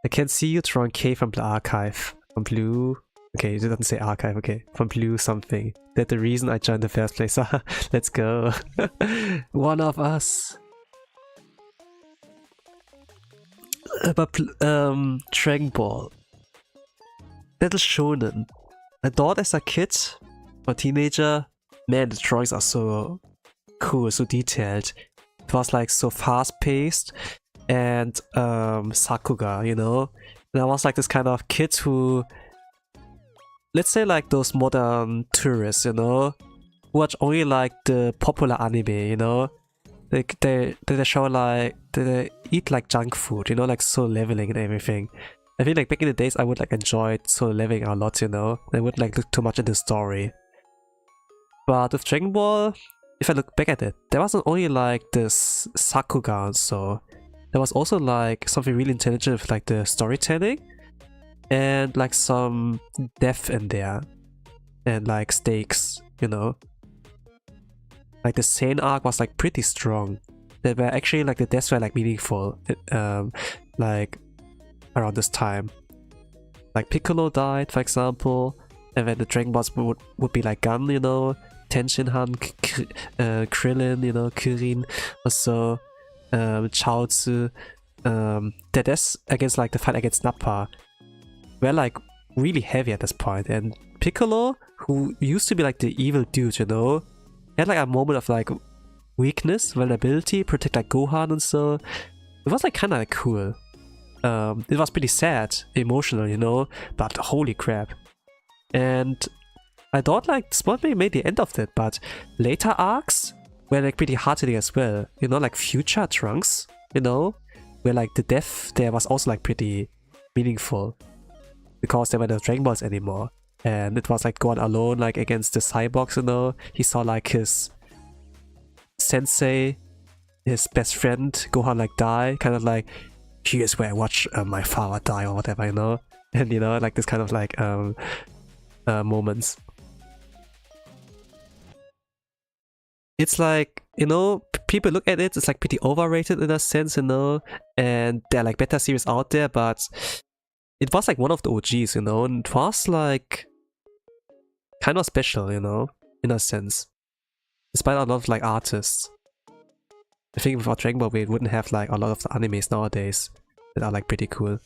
I can see you drawing K from the archive. From Blue... Okay, it doesn't say archive, okay. From Blue something. That's the reason I joined in the first place. Let's go. One of us. But Dragon Ball. Little shonen. I thought as a kid or teenager, man, the drawings are so cool, so detailed. It was like so fast-paced and Sakuga, you know? And I was like this kind of kid who let's say like those modern tourists, you know, watch only like the popular anime, you know, like they show like they eat like junk food, you know, like Solo Leveling and everything. I feel like back in the days I would like enjoy Solo Leveling a lot, you know. I wouldn't like look too much into the story. But with Dragon Ball, if I look back at it, there wasn't only like this Sakuga, so there was also like something really intelligent with like the storytelling and like some depth in there and like stakes, you know. Like the Saiyan arc was like pretty strong. They were actually like the deaths were like meaningful, like around this time. Like Piccolo died, for example, and then the Dragon Balls would be like Gun, you know, Tenshinhan, Krillin, you know, Kirin, also Chaozu. The deaths against like the fight against Nappa were like really heavy at this point, and Piccolo, who used to be like the evil dude, you know, had like a moment of like weakness, vulnerability, protect like Gohan and so. It was like kind of like cool. It was pretty sad, emotional, you know, but holy crap. And I thought like this might be the end of it, but later arcs were like pretty hard hitting as well. You know, like Future Trunks, you know, where like the death there was also like pretty meaningful because there were no Dragon Balls anymore. And it was like going alone like against the cyborgs, you know. He saw like his sensei, his best friend, Gohan like die, kind of like, here's where I watch my father die or whatever, you know. And you know, like this kind of like moments. It's like, you know, people look at it, it's like pretty overrated in a sense, you know, and there are like better series out there, but it was like one of the OGs, you know, and it was like kind of special, you know, in a sense. Despite a lot of like artists. I think without Dragon Ball we wouldn't have like a lot of the animes nowadays that are like pretty cool.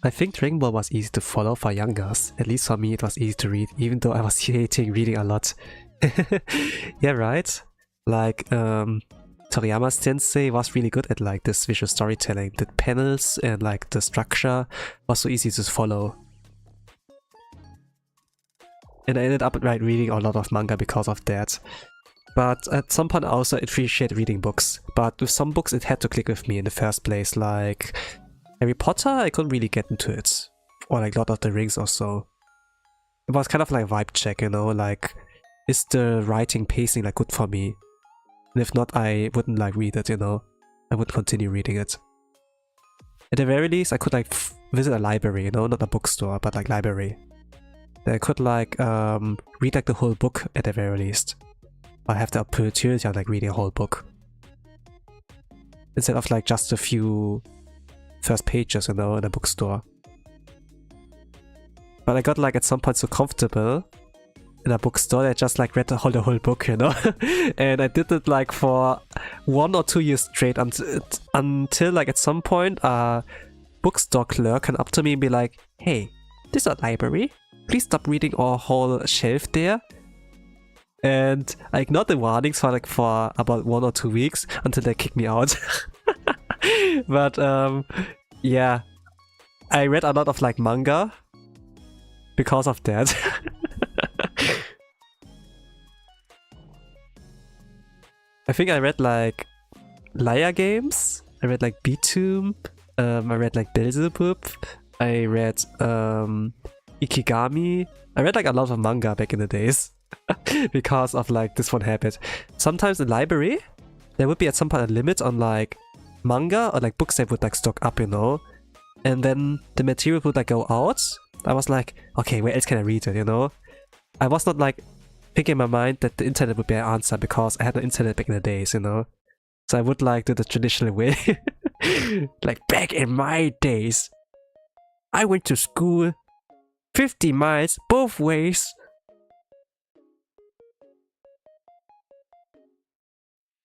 I think Dragon Ball was easy to follow for youngers. At least for me it was easy to read, even though I was hating reading a lot. Yeah, right? Like, Toriyama sensei was really good at like this visual storytelling. The panels and like the structure was so easy to follow. And I ended up like reading a lot of manga because of that. But at some point I also appreciate reading books. But with some books it had to click with me in the first place, like Harry Potter, I couldn't really get into it. Or like Lord of the Rings or so. It was kind of like vibe check, you know, like, is the writing pacing like good for me? And if not, I wouldn't like read it, you know. I would continue reading it. At the very least, I could like visit a library, you know, not a bookstore, but like library. Then I could like read like the whole book at the very least. Or have the opportunity of like reading a whole book. Instead of like just a few first pages, you know, in a bookstore. But I got like at some point so comfortable in a bookstore that I just like read the whole book, you know. And I did it like for 1 or 2 years straight until like at some point a bookstore clerk came up to me and be like, hey, this is a library, please stop reading our whole shelf there. And I ignored the warnings for about 1 or 2 weeks until they kicked me out. But yeah, I read a lot of like manga because of that. I think I read like Liar Games, I read like Beatum, I read like Beelzebub, I read Ikigami. I read like a lot of manga back in the days because of like this one habit. Sometimes in the library there would be at some point a limit on like manga or like books that would like stock up, you know, and then the material would like go out. I was like, okay, where else can I read it, you know? I was not like thinking in my mind that the internet would be an answer because I had no internet back in the days, you know. So I would like do the traditional way. Like back in my days, I went to school 50 miles both ways.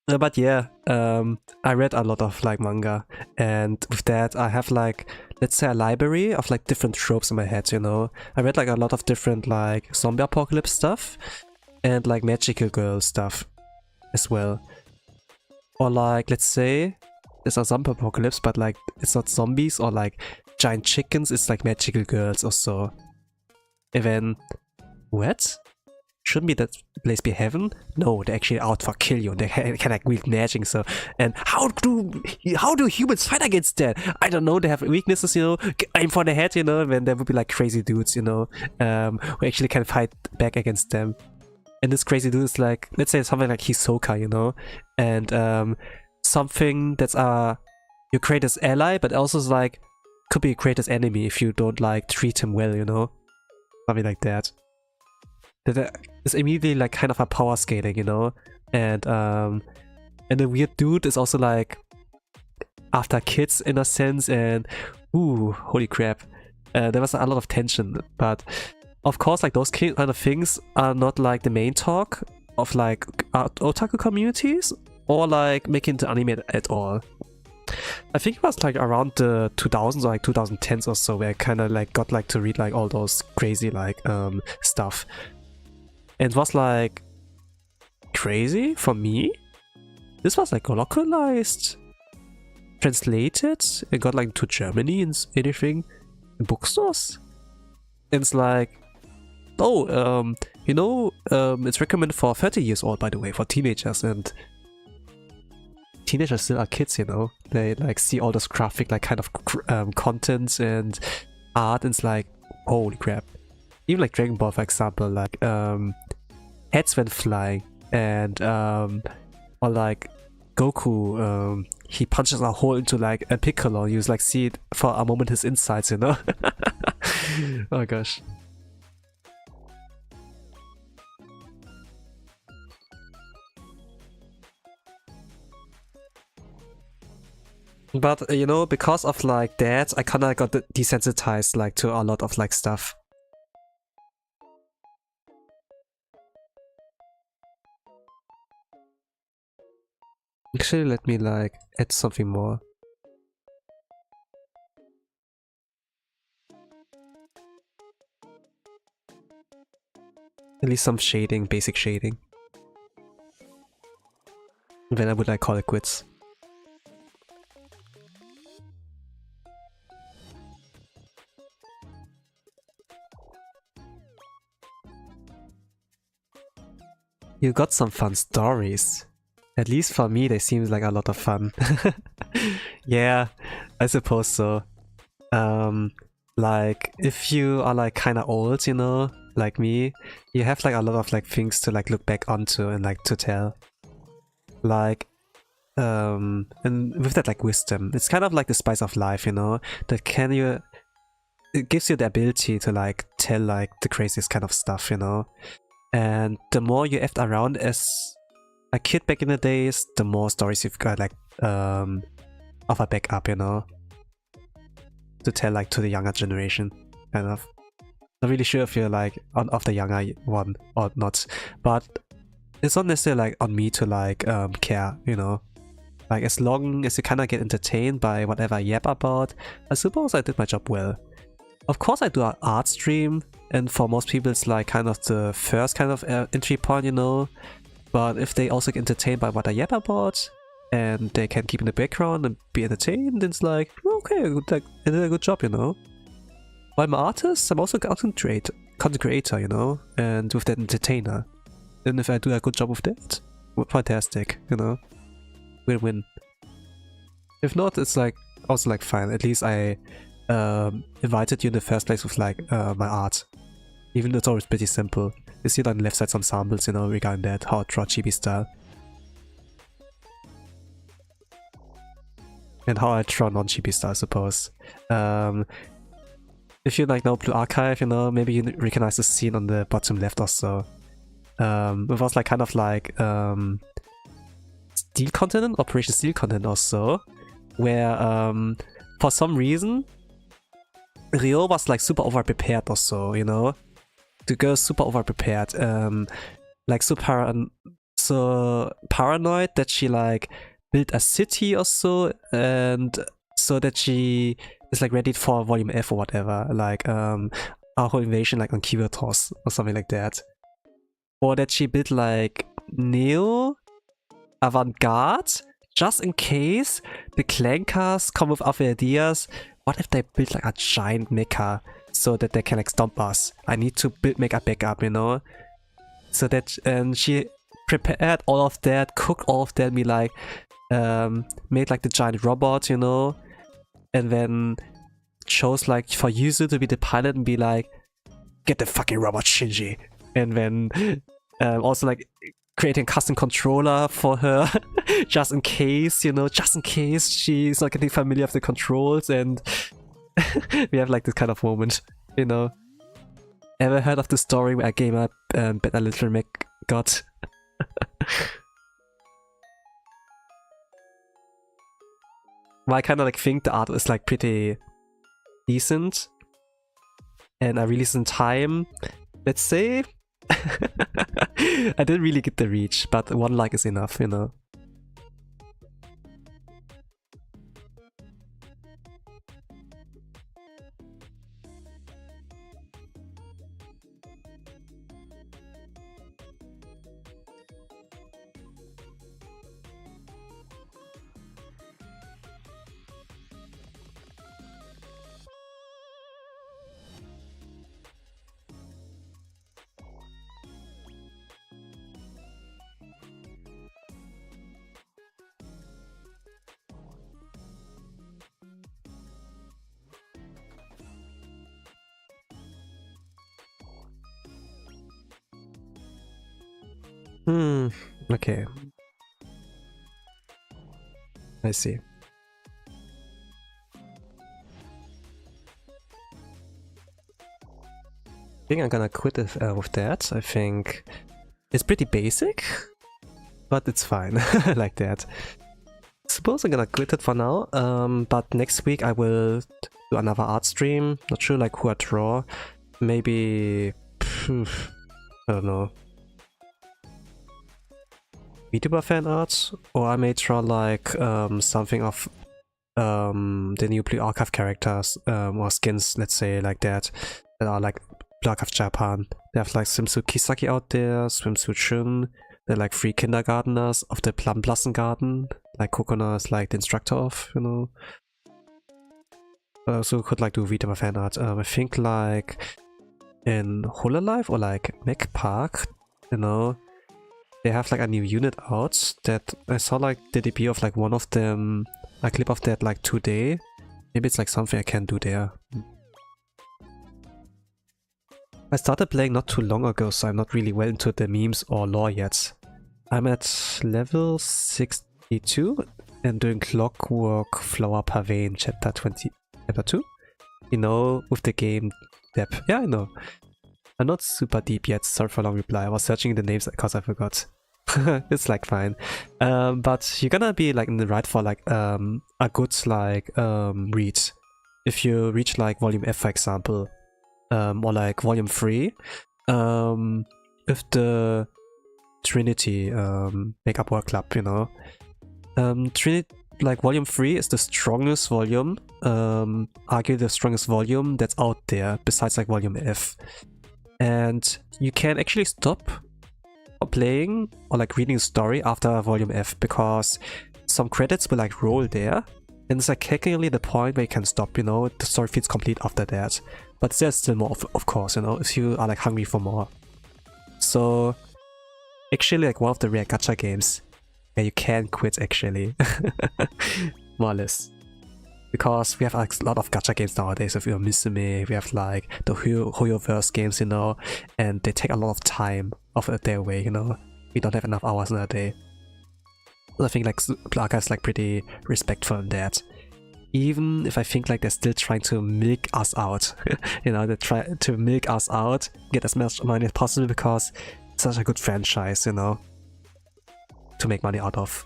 But yeah, I read a lot of like manga, and with that I have like, let's say, a library of like different tropes in my head, you know. I read like a lot of different like zombie apocalypse stuff and like magical girl stuff as well. Or like, let's say, it's a zombie apocalypse, but like it's not zombies or like giant chickens, it's like magical girls or so. And then, what? Shouldn't be that place be heaven? No, they're actually out for kill you. They can like wield magic. So, and how do humans fight against that? I don't know. They have weaknesses, you know. Aim for the head, you know. And then there would be like crazy dudes, you know, who actually can fight back against them. And this crazy dude is like, let's say something like Hisoka, you know, and something that's your greatest ally, but also is like could be your greatest enemy if you don't like treat him well, you know, something like that. That is immediately like kind of a power scaling, you know, and the weird dude is also like after kids in a sense, and ooh, holy crap, there was a lot of tension, but of course like those kind of things are not like the main talk of like otaku communities or like making the anime at all. I think it was like around the 2000s or like 2010s or so where I kind of like got like to read like all those crazy like stuff. And it was like crazy for me. This was like localized, translated, it got like to Germany and anything in bookstores. And it's like, oh, you know, it's recommended for 30 years old, by the way, for teenagers, and teenagers still are kids, you know. They like see all this graphic like kind of content and art, and it's like, holy crap. Even like Dragon Ball, for example, like heads went flying, and or like Goku, he punches a hole into like a Piccolo. You just like see it for a moment his insides, you know. Oh gosh. But you know, because of like that, I kind of got desensitized like to a lot of like stuff. Actually, let me like add something more. At least some shading, basic shading. Then I would like call it quits. You got some fun stories. At least for me, they seem like a lot of fun. Yeah, I suppose so. Like, if you are like kinda old, you know, like me, you have like a lot of like things to like look back onto and like to tell. Like, and with that like wisdom, it's kind of like the spice of life, you know, that it gives you the ability to like tell like the craziest kind of stuff, you know. And the more you effed around as a kid back in the days, the more stories you've got like of a backup, you know, to tell like to the younger generation, kind of. Not really sure if you're like of the younger one or not, but it's not necessarily like on me to like care, you know. Like as long as you kind of get entertained by whatever I yap about, I suppose I did my job well. Of course I do an art stream, and for most people it's like kind of the first kind of entry point, you know. But if they also get entertained by what I yap about, and they can keep in the background and be entertained, it's like, okay, I did a good job, you know. While I'm an artist, I'm also a content creator, you know, and with that entertainer. And if I do a good job with that, fantastic, you know. Win-win. If not, it's like also like fine. At least I invited you in the first place with like my art. Even though it's always pretty simple. You see it on the left side some samples, you know, regarding that, how I draw Chibi style. And how I draw non-Chibi style, I suppose. If you like know Blue Archive, you know, maybe you recognize the scene on the bottom left or so. It was like kind of like Steel Continent, Operation Steel Continent or so, where for some reason Ryo was like super over-prepared or so, you know? The girl's super over-prepared, like so paranoid that she like built a city or so, and so that she is like ready for Volume F or whatever, like a whole invasion like on Kyattos or something like that. Or that she built like neo avant-garde just in case the clankers come with other ideas what if they build like a giant mecha so that they can like stomp us? I need to make a backup, you know? So that, and she prepared all of that, cooked all of that, and be like, made like the giant robot, you know? And then chose like for Yuzu to be the pilot and be like, get the fucking robot, Shinji. And then also like creating a custom controller for her just in case, you know, just in case she's not getting familiar with the controls. And we have like this kind of moment, you know. Ever heard of the story where a gamer bet a little mech got? Well, I kind of like think the art is like pretty decent, and I released in time. Let's say I didn't really get the reach, but one like is enough, you know. Okay. I see. I think I'm gonna quit it, with that. I think it's pretty basic, but it's fine like that. Suppose I'm gonna quit it for now, but next week I will do another art stream. Not sure like who I draw. Maybe... I don't know. VTuber fan art, or I may draw like something of the new Blue Archive characters or skins, let's say, like that are like Blue Archive Japan. They have like Swimsuit Kisaki out there, Swimsuit Shun. They're like 3 kindergarteners of the Plum Blossom Garden. Like Kokona is like the instructor of, you know. So could like do VTuber fan art. I think like in Hololive or like Mech Park, you know. They have like a new unit out that I saw like the debut of like one of them, a clip of that like today. Maybe it's like something I can do there. I started playing not too long ago, so I'm not really well into the memes or lore yet. I'm at level 62 and doing Clockwork Flower Pavane chapter 2. You know, with the game depth. Yeah, I know. I'm not super deep yet, sorry for a long reply. I was searching the names because I forgot. It's like fine. But you're gonna be like in the right for like a good like read. If you reach like volume F, for example, or like volume 3, with the Trinity Makeup Work Club, you know. Trinity, like volume 3 is the strongest volume, arguably the strongest volume that's out there besides like volume F. And you can actually stop playing or like reading a story after volume F because some credits will like roll there, and it's like technically the point where you can stop, you know. The story feels complete after that, but there's still more of course, you know, if you are like hungry for more. So actually like one of the rare gacha games where you can quit actually. More or less. Because we have like, a lot of gacha games nowadays. If you're Musume, we have like the Hoyoverse games, you know, and they take a lot of time of their way, you know. We don't have enough hours in a day. So I think like Blaka is like pretty respectful in that. Even if I think like they're still trying to milk us out, you know, they try to milk us out, get as much money as possible because it's such a good franchise, you know, to make money out of.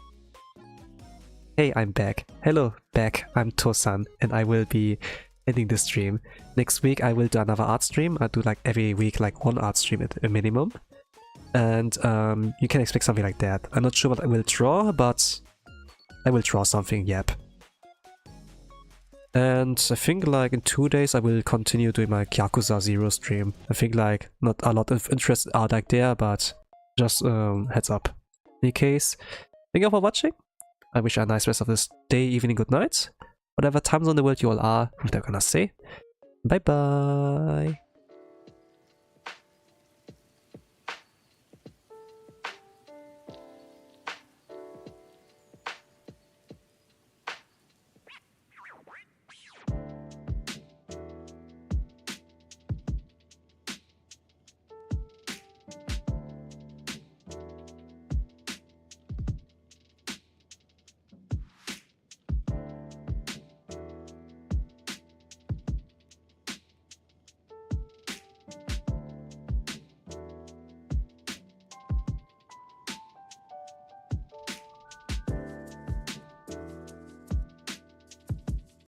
Hey, I'm back. Hello, back. I'm Tosan, and I will be ending the stream. Next week, I will do another art stream. I do like every week, like one art stream at a minimum. And you can expect something like that. I'm not sure what I will draw, but I will draw something, yep. And I think like in 2 days, I will continue doing my Yakuza 0 stream. I think like not a lot of interest are like there, but just heads up. In any case, thank you for watching. I wish you a nice rest of this day, evening, good night. whatever time zone in the world you all are, with that, I'm gonna say bye bye.